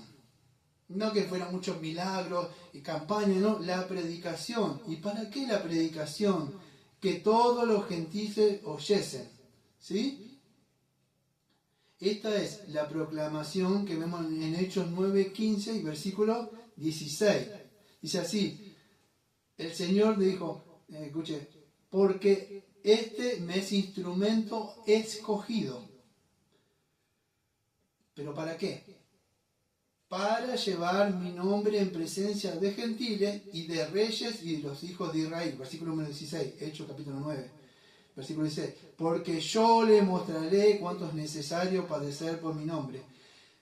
No que fueran muchos milagros y campañas, no, la predicación. ¿Y para qué la predicación? Que todos los gentiles oyesen. ¿Sí? Esta es la proclamación que vemos en Hechos 9:15 y versículo 16. Dice así, el Señor le dijo, escuche, porque este me es instrumento escogido. ¿Pero para qué? Para llevar mi nombre en presencia de gentiles y de reyes y de los hijos de Israel. Versículo número 16, Hechos capítulo 9. Versículo 16. Porque yo le mostraré cuánto es necesario padecer por mi nombre.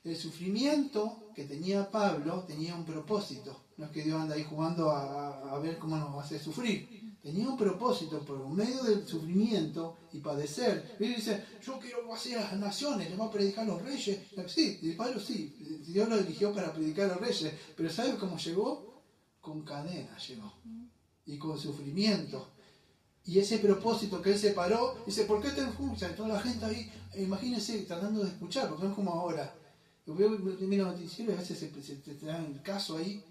El sufrimiento que tenía Pablo tenía un propósito. No es que Dios anda ahí jugando a ver cómo nos hace sufrir. Tenía un propósito por medio del sufrimiento y padecer. Él dice, yo quiero hacer a las naciones, les va a predicar a los reyes. Sí, y Pablo sí, Dios lo eligió para predicar a los reyes. Pero ¿sabe cómo llegó? Con cadenas llegó. Y con sufrimiento. Y ese propósito que él se paró, dice, ¿por qué te enfuchas? Toda la gente ahí, imagínense, tratando de escuchar, porque no es como ahora. Yo miro noticiero y a veces se te dan el caso ahí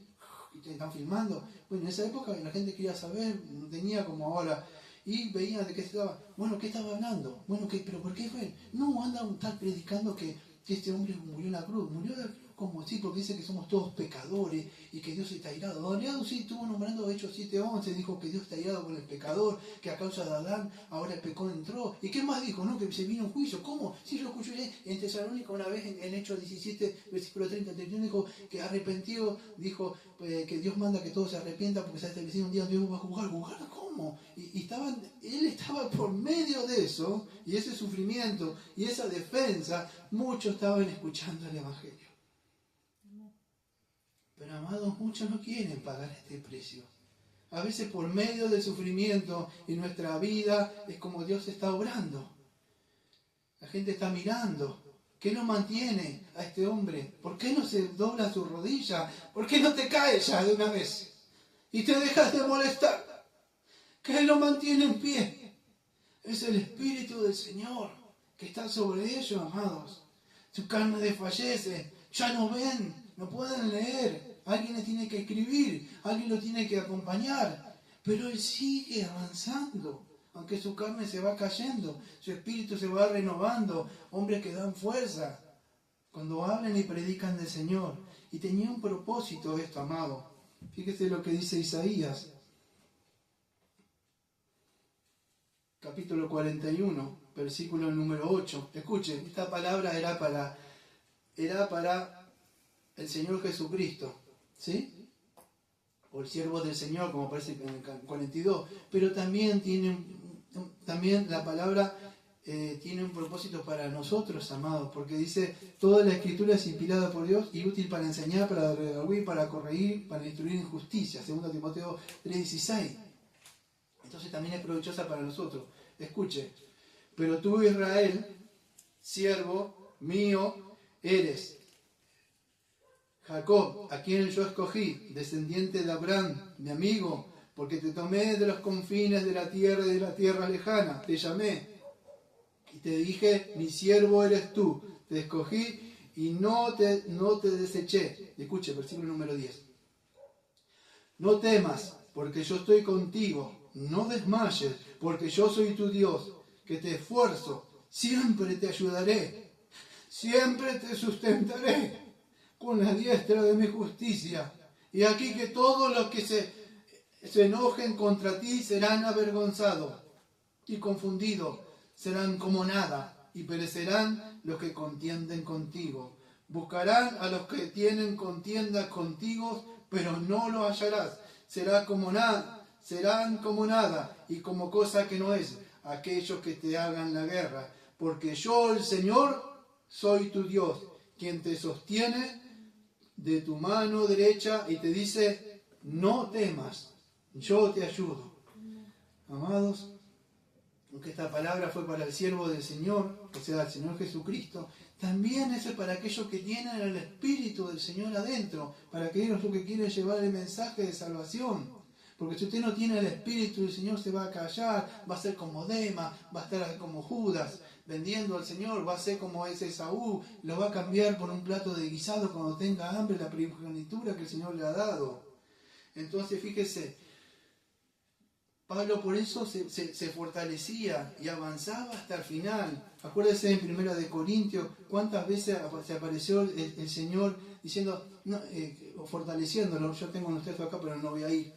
y te están filmando. Bueno, en esa época la gente quería saber, no tenía como ahora. Y veía de qué estaba. Bueno, ¿qué estaba hablando? Bueno, ¿pero por qué fue? No, anda un tal predicando que este hombre murió en la cruz. Murió en la cruz como así, porque dice que somos todos pecadores y que Dios está airado. Airado sí, estuvo nombrando Hechos 7:11, dijo que Dios está airado con el pecador, que a causa de Adán ahora el pecado entró. ¿Y qué más dijo? No, que se vino un juicio. ¿Cómo? Sí, lo escuché en Tesalónica una vez en Hechos 17, versículo 30, 31, dijo que arrepentido, dijo que Dios manda que todos se arrepientan porque se ha establecido un día Dios va a juzgar. ¿Juzgar cómo? Él estaba por medio de eso, y ese sufrimiento y esa defensa, muchos estaban escuchando el Evangelio. Pero amados, muchos no quieren pagar este precio. A veces por medio del sufrimiento en nuestra vida es como Dios está obrando. La gente está mirando. ¿Qué lo mantiene a este hombre? ¿Por qué no se dobla su rodilla? ¿Por qué no te caes ya de una vez? Y te dejas de molestar. ¿Qué lo mantiene en pie? Es el Espíritu del Señor que está sobre ellos, amados. Su carne desfallece. Ya no ven, no pueden leer. Alguien les tiene que escribir, alguien lo tiene que acompañar. Pero Él sigue avanzando. Aunque su carne se va cayendo, su espíritu se va renovando. Hombres que dan fuerza cuando hablan y predican del Señor. Y tenía un propósito esto, amado. Fíjese lo que dice Isaías. Capítulo 41, versículo número 8. Escuchen, esta palabra era para el Señor Jesucristo. ¿Sí? O el siervo del Señor, como aparece en el 42. Pero también la palabra tiene un propósito para nosotros, amados, porque dice, toda la Escritura es inspirada por Dios y útil para enseñar, para redarguir, para corregir, para instruir en justicia. 2 Timoteo 3:16. Entonces también es provechosa para nosotros. Escuche, pero tú, Israel, siervo mío eres. Jacob, a quien yo escogí, descendiente de Abraham, mi amigo, porque te tomé de los confines de la tierra y de la tierra lejana, te llamé y te dije, mi siervo eres tú, te escogí y no te deseché. Escuche, versículo número 10. No temas, porque yo estoy contigo, no desmayes, porque yo soy tu Dios, que te esfuerzo, siempre te ayudaré, siempre te sustentaré con la diestra de mi justicia. Y aquí que todos los que se enojen contra ti serán avergonzados y confundidos, serán como nada. y perecerán los que contienden contigo. Buscarán a los que tienen contienda contigo, pero no lo hallarás. Serán como nada y como cosa que no es aquellos que te hagan la guerra. Porque yo, el Señor, soy tu Dios, quien te sostiene de tu mano derecha y te dice, no temas, yo te ayudo. Amados, aunque esta palabra fue para el siervo del Señor, o sea, el Señor Jesucristo, también es para aquellos que tienen el Espíritu del Señor adentro, para aquellos que quieren llevar el mensaje de salvación. Porque si usted no tiene el Espíritu del Señor, se va a callar, va a ser como Demas, va a estar como Judas, vendiendo al Señor, va a ser como ese Esaú, lo va a cambiar por un plato de guisado cuando tenga hambre, la primogenitura que el Señor le ha dado. Entonces, fíjese, Pablo por eso se fortalecía y avanzaba hasta el final. Acuérdese en 1 Corintios cuántas veces se apareció el Señor diciendo, fortaleciéndolo. Yo tengo unos textos acá, pero no voy a ir.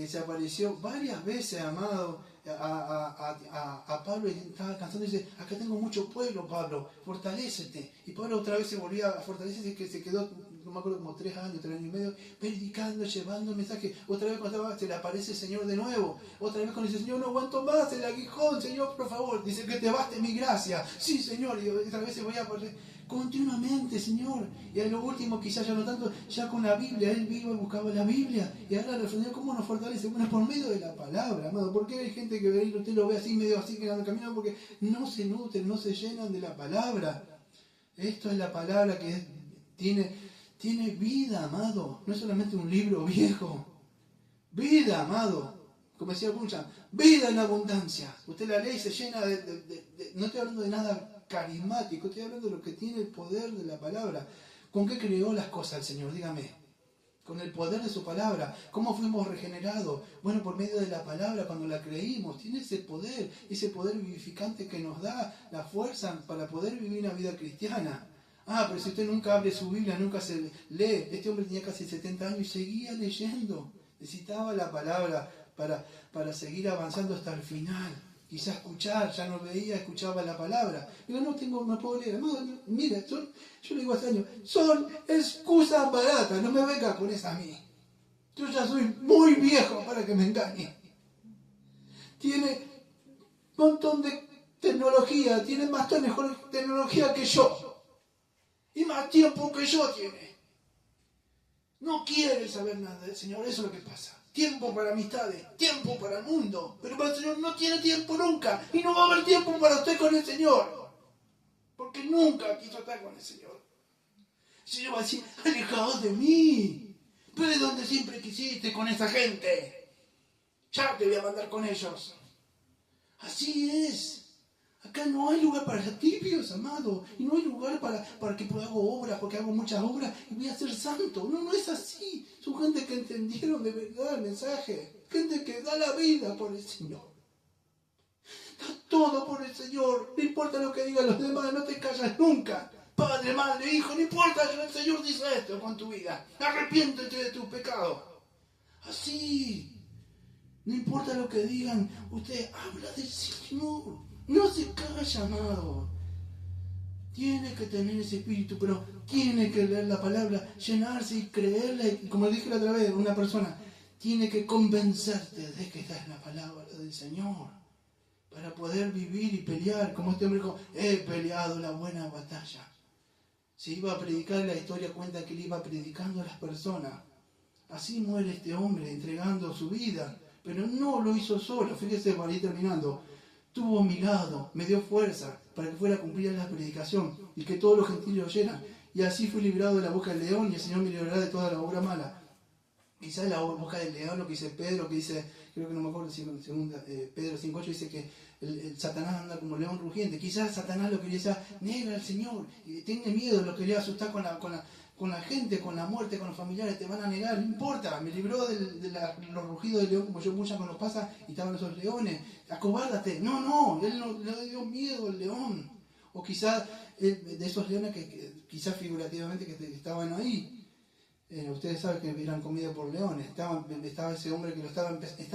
Se apareció varias veces, amado, a Pablo, y estaba cansado y dice, acá tengo mucho pueblo, Pablo, fortalécete. Y Pablo otra vez se volvía a fortalecerse, que se quedó, no me acuerdo, como 3 años y medio, predicando, llevando el mensaje. Otra vez cuando se le aparece el Señor de nuevo. Otra vez cuando dice, Señor, no aguanto más el aguijón, Señor, por favor. Dice, que te baste mi gracia. Sí, Señor. Y otra vez se voy a aparecer continuamente, Señor. Y a lo último, quizás ya no tanto, ya con la Biblia, él vivo y buscaba la Biblia. Y ahora el Señor, ¿cómo nos fortalece? Bueno, por medio de la palabra, amado. ¿Por qué hay gente que usted lo ve así, medio así, que anda caminando? Porque no se nutren, no se llenan de la palabra. Esto es la palabra que tiene vida, amado. No es solamente un libro viejo. Vida, amado. Como decía Bunyan, vida en abundancia. Usted la lee y se llena no estoy hablando de nada carismático, estoy hablando de lo que tiene el poder de la palabra. ¿Con qué creó las cosas el Señor? Dígame. Con el poder de su palabra. ¿Cómo fuimos regenerados? Bueno, por medio de la palabra, cuando la creímos. Tiene ese poder vivificante que nos da la fuerza para poder vivir una vida cristiana. Pero si usted nunca abre su Biblia, nunca se lee. Este hombre tenía casi 70 años y seguía leyendo. Necesitaba la palabra para seguir avanzando hasta el final. Quizás escuchar, ya no veía, escuchaba la palabra. Digo, no puedo leer. No, mira, yo le digo hace años, son excusas baratas, no me venga con esa a mí. Yo ya soy muy viejo para que me engañe. Tiene un montón de tecnología, tiene más mejor tecnología que yo. Y más tiempo que yo tiene. No quiere saber nada del Señor, eso es lo que pasa. Tiempo para amistades, tiempo para el mundo. Pero para el Señor no tiene tiempo nunca. Y no va a haber tiempo para usted con el Señor. Porque nunca quiso estar con el Señor. El Señor va a decir, alejaos de mí. Pero ¿de dónde siempre quisiste con esa gente? Ya te voy a mandar con ellos. Así es. Acá no hay lugar para tibios, amado. Y no hay lugar para que hago obras, porque hago muchas obras y voy a ser santo. No es así. Son gente que entendieron de verdad el mensaje. Gente que da la vida por el Señor. Da todo por el Señor. No importa lo que digan los demás, no te callas nunca. Padre, madre, hijo, no importa, el Señor dice esto con tu vida. Arrepiéntete de tus pecados. Así. No importa lo que digan, usted habla del Señor. No se calla, amado. Tiene que tener ese espíritu, pero tiene que leer la palabra, llenarse y creerla. Y como dije la otra vez, una persona tiene que convencerte de que esta es la palabra del Señor. Para poder vivir y pelear. Como este hombre dijo, he peleado la buena batalla. Se iba a predicar, la historia cuenta que él iba predicando a las personas. Así muere este hombre, entregando su vida. Pero no lo hizo solo. Fíjese, para ir terminando. Estuvo a mi lado, me dio fuerza para que fuera a cumplir la predicación y que todos los gentiles oyeran. Y así fui librado de la boca del león y el Señor me librará de toda la obra mala. Quizás la boca del león, lo que dice Pedro, que dice, creo que no me acuerdo, Pedro 5.8 dice que el Satanás anda como león rugiente. Quizás Satanás lo quería decir, negra al Señor, y tiene miedo, lo quería asustar con la gente, con la muerte, con los familiares, te van a negar, no importa, me libró de los rugidos del león, como yo muchas cuando pasa, y estaban esos leones, acobárdate. No, él no le dio miedo al león. O quizás de esos leones que quizás figurativamente que estaban ahí. Ustedes saben que eran comidos por leones. Estaba ese hombre que estaba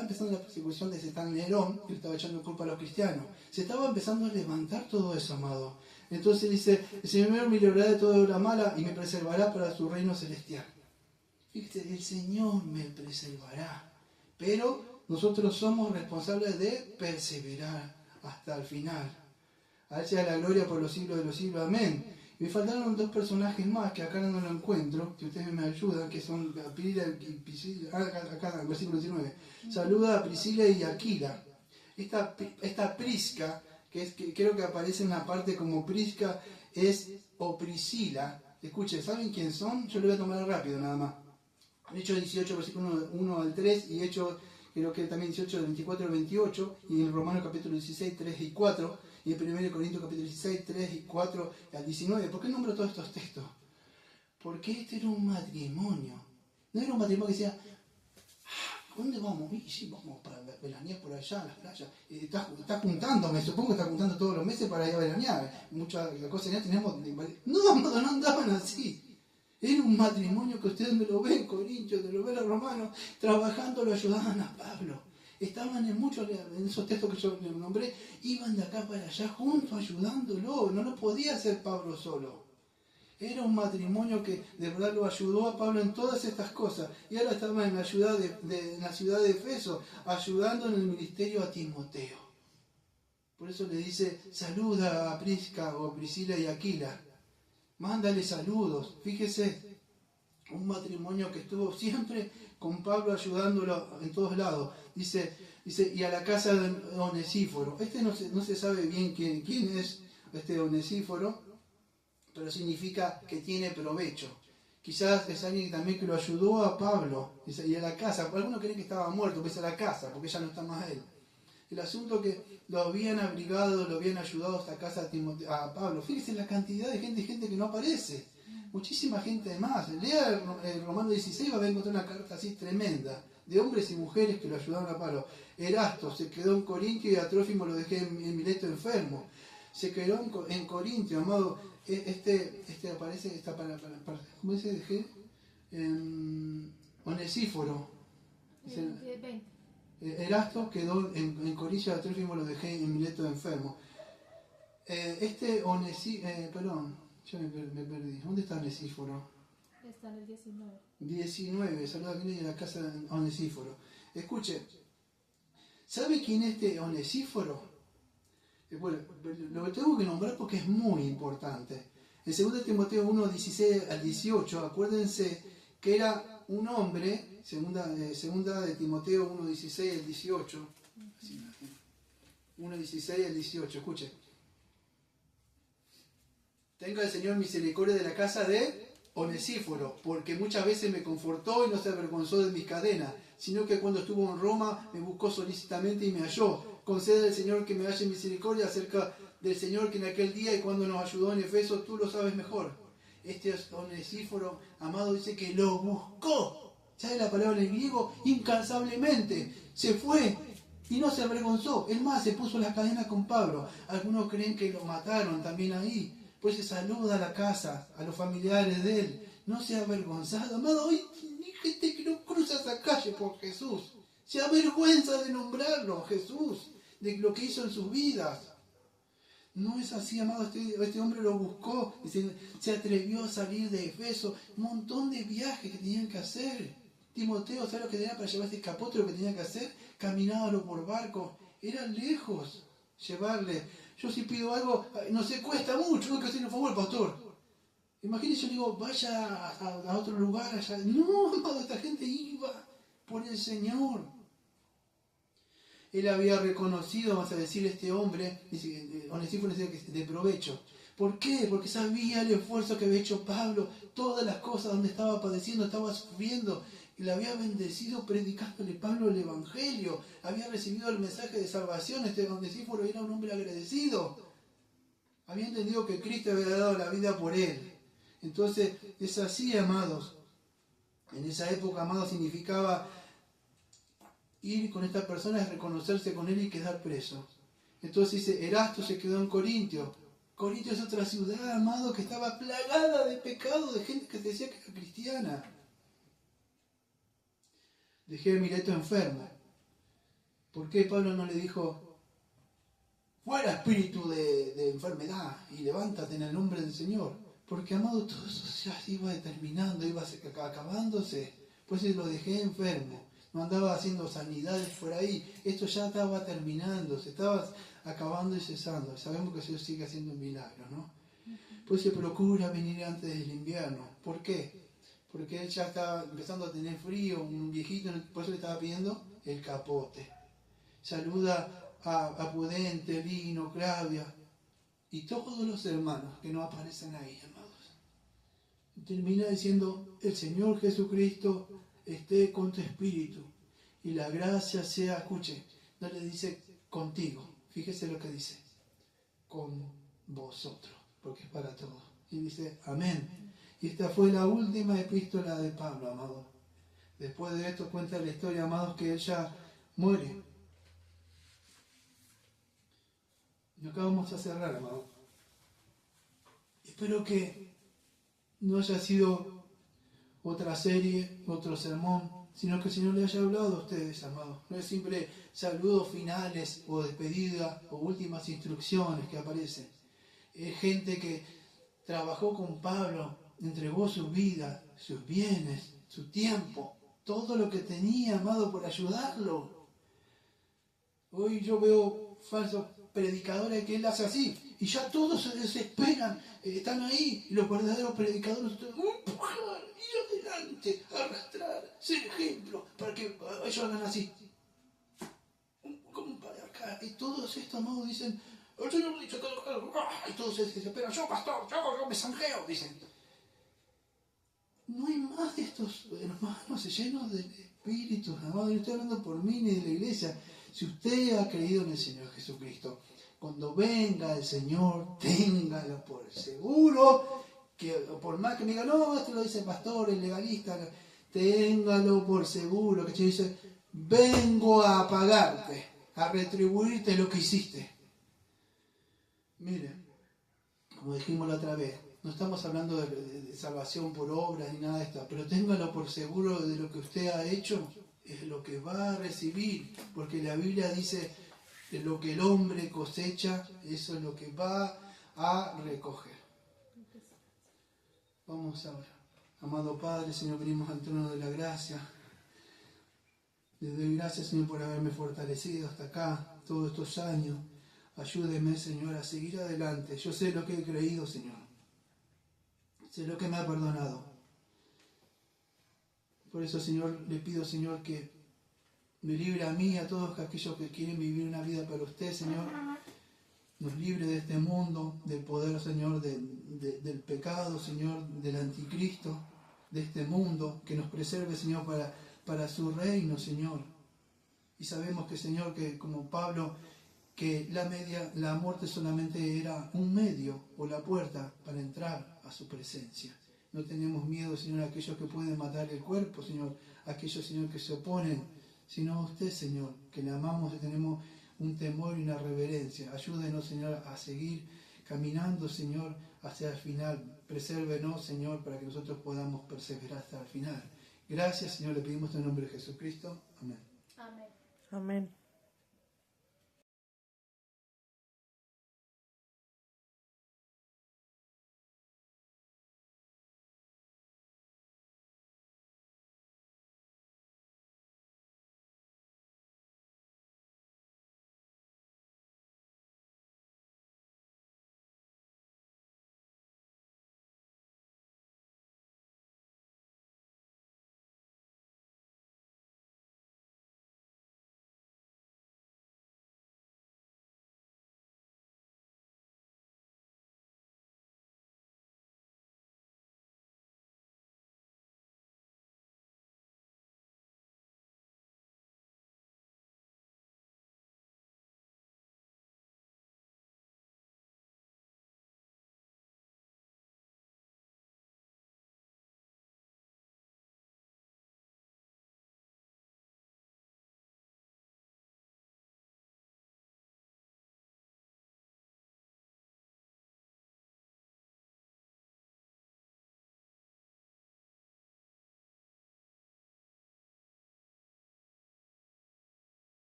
empezando la persecución de ese tal Nerón, que le estaba echando culpa a los cristianos. Se estaba empezando a levantar todo eso, amado. Entonces dice, el Señor me librará de toda obra mala y me preservará para su reino celestial. Fíjate, el Señor me preservará. Pero nosotros somos responsables de perseverar hasta el final. A Él sea la gloria por los siglos de los siglos. Amén. Y me faltaron dos personajes más que acá no lo encuentro, que ustedes me ayudan, que son Priscila y Priscila, acá en el versículo 19. Saluda a Priscila y Aquila. Esta Prisca, que creo que aparece en la parte como Prisca, o Priscila. Escuchen, ¿saben quién son? Yo lo voy a tomar rápido nada más. Hechos 18, versículo 1 al 3, y Hechos, creo que también 18, del 24 al 28, y en Romanos capítulo 16, 3 y 4, y en 1 Corintios capítulo 16, 3 y 4 al 19. ¿Por qué nombro todos estos textos? Porque este era un matrimonio. No era un matrimonio que decía, ¿dónde vamos? Y sí, vamos para veranear por allá, a las playas. Está juntando, me supongo que está juntando todos los meses para ir a veranear. Muchas cosas ya tenemos. No, no andaban así. Era un matrimonio que ustedes me lo ven en Corintios, me lo ven en Romanos, trabajando, lo ayudaban a Pablo. Estaban en esos textos que yo les nombré, iban de acá para allá juntos ayudándolo. No lo podía hacer Pablo solo. Era un matrimonio que de verdad lo ayudó a Pablo en todas estas cosas. Y ahora estaba en la ciudad de Efeso, ayudando en el ministerio a Timoteo. Por eso le dice, saluda a Prisca o Priscila y Aquila. Mándale saludos. Fíjese, un matrimonio que estuvo siempre con Pablo ayudándolo en todos lados. Dice, y a la casa de Onesíforo. No se sabe bien quién es este Onesíforo, pero significa que tiene provecho. Quizás es alguien también que lo ayudó a Pablo. Dice, y a la casa. Algunos creen que estaba muerto, pues a la casa, porque ya no está más él. El asunto que lo habían abrigado, lo habían ayudado hasta casa a Pablo. Fíjense la cantidad de gente que no aparece. Muchísima gente más. Lea el Romano 16, va a encontrar una carta así tremenda, de hombres y mujeres que lo ayudaron a Pablo. Erasto se quedó en Corintio y a Trófimo lo dejé en Mileto enfermo. Se quedó en Corintio, amado. Aparece, está para ¿cómo dice? Dejé Onesíforo. 20. Erasto quedó en Corintio y a Trófimo lo dejé en Mileto enfermo. Perdón, yo me perdí. ¿Dónde está Onesíforo? Está en el 19. 19, saluda a quien en la casa de Onesíforo. Escuche, ¿sabe quién es este Onesíforo? Bueno, lo tengo que nombrar porque es muy importante. En 2 Timoteo 1, 16 al 18, acuérdense que era un hombre, segunda de Timoteo 1, 16 al 18, 1, 16 al 18, escuche. Tenga el Señor misericordia de la casa de Onesíforo, porque muchas veces me confortó y no se avergonzó de mis cadenas, sino que cuando estuvo en Roma me buscó solícitamente y me halló. Concede al Señor que me halle misericordia acerca del Señor que en aquel día y cuando nos ayudó en Efeso, tú lo sabes mejor. Este Onesíforo, amado, dice que lo buscó. ¿Sabe la palabra en griego? Incansablemente. Se fue y no se avergonzó. Es más, se puso la cadena con Pablo. Algunos creen que lo mataron también ahí. Pues se saluda a la casa, a los familiares de él. No se ha avergonzado. Amado, hoy hay gente que no cruza esa calle por Jesús. Se avergüenza de nombrarlo, Jesús, de lo que hizo en sus vidas. No es así, amado. Este hombre lo buscó y se atrevió a salir de Efeso. Un montón de viajes que tenían que hacer. Timoteo, ¿sabe lo que tenía para llevar este capote? Lo que tenía que hacer, caminábalo por barco. Era lejos llevarle. Yo si pido algo, no sé, cuesta mucho, no hay que hacerle un favor, pastor. Imagínese, yo digo, vaya a otro lugar allá. No, amado, esta gente iba por el Señor. Él había reconocido, vamos a decir, este hombre, Onesíforo decía que de provecho. ¿Por qué? Porque sabía el esfuerzo que había hecho Pablo, todas las cosas donde estaba padeciendo, estaba sufriendo. Y le había bendecido predicándole Pablo el Evangelio. Había recibido el mensaje de salvación. Este Onesíforo era un hombre agradecido. Había entendido que Cristo había dado la vida por él. Entonces, es así, amados. En esa época, amados, significaba ir con esta persona, es reconocerse con él y quedar preso. Entonces dice, Erasto se quedó en Corintio. Corintio es otra ciudad, amado, que estaba plagada de pecado, de gente que decía que era cristiana. dejé a Mileto enfermo. ¿Por qué Pablo no le dijo, fuera espíritu de enfermedad y levántate en el nombre del Señor? Porque, amado, todo eso ya iba terminando, iba acabándose. Pues lo dejé enfermo. No andaba haciendo sanidades por ahí. Esto ya estaba terminando, se estaba acabando y cesando. Sabemos que Dios sigue haciendo milagros, ¿no? Pues se procura venir antes del invierno. ¿Por qué? Porque él ya estaba empezando a tener frío, un viejito, por eso le estaba pidiendo el capote. Saluda a Pudente, Lino, Claudia y todos los hermanos que no aparecen ahí, amados. Termina diciendo, el Señor Jesucristo esté con tu espíritu y la gracia sea, escuche, no le dice contigo, fíjese lo que dice, con vosotros, porque es para todos. Y dice, amén. Y esta fue la última epístola de Pablo, amado. Después de esto cuenta la historia, amados, que ella muere. Y acá vamos a cerrar, amado. Espero que no haya sido otra serie, otro sermón, sino que el Señor le haya hablado a ustedes, amados. No es simple saludos finales o despedida o últimas instrucciones que aparecen. Es gente que trabajó con Pablo, entregó su vida, sus bienes, su tiempo, todo lo que tenía, amado, por ayudarlo. Hoy yo veo falsos predicadores que él hace así, y ya todos se desesperan, están ahí, y los verdaderos predicadores están, empujar, ir adelante, arrastrar, ser ejemplo, para que ellos hagan así. Como para acá, y todos estos, amados, dicen, el Señor dice que, y todos se desesperan, yo pastor, yo me zanjeo, dicen. No hay más de estos hermanos llenos de espíritus, amados. No estoy hablando por mí ni de la iglesia. Si usted ha creído en el Señor Jesucristo, cuando venga el Señor, téngalo por seguro, que por más que me diga, no, esto lo dice el pastor, el legalista, téngalo por seguro, que el Señor dice, vengo a pagarte, a retribuirte lo que hiciste. Mire, como dijimos la otra vez, no estamos hablando de salvación por obras ni nada de esto, pero téngalo por seguro de lo que usted ha hecho, es lo que va a recibir, porque la Biblia dice que lo que el hombre cosecha, eso es lo que va a recoger. Vamos ahora. Amado Padre, Señor, venimos al trono de la gracia. Le doy gracias, Señor, por haberme fortalecido hasta acá todos estos años. Ayúdeme, Señor, a seguir adelante. Yo sé lo que he creído, Señor. Sé lo que me ha perdonado. Por eso, Señor, le pido, Señor, que me libre a mí y a todos aquellos que quieren vivir una vida para usted, Señor. Nos libre de este mundo, del poder, Señor, del pecado, Señor, del anticristo, de este mundo. Que nos preserve, Señor, para su reino, Señor. Y sabemos que, Señor, que como Pablo, que la muerte solamente era un medio o la puerta para entrar a su presencia. No tenemos miedo, Señor, a aquellos que pueden matar el cuerpo, Señor, a aquellos, Señor, que se oponen, sino a usted, Señor, que le amamos y tenemos un temor y una reverencia. Ayúdenos, Señor, a seguir caminando, Señor, hacia el final. Presérvenos, Señor, para que nosotros podamos perseverar hasta el final. Gracias, Señor, le pedimos en el nombre de Jesucristo. Amén. Amén. Amén.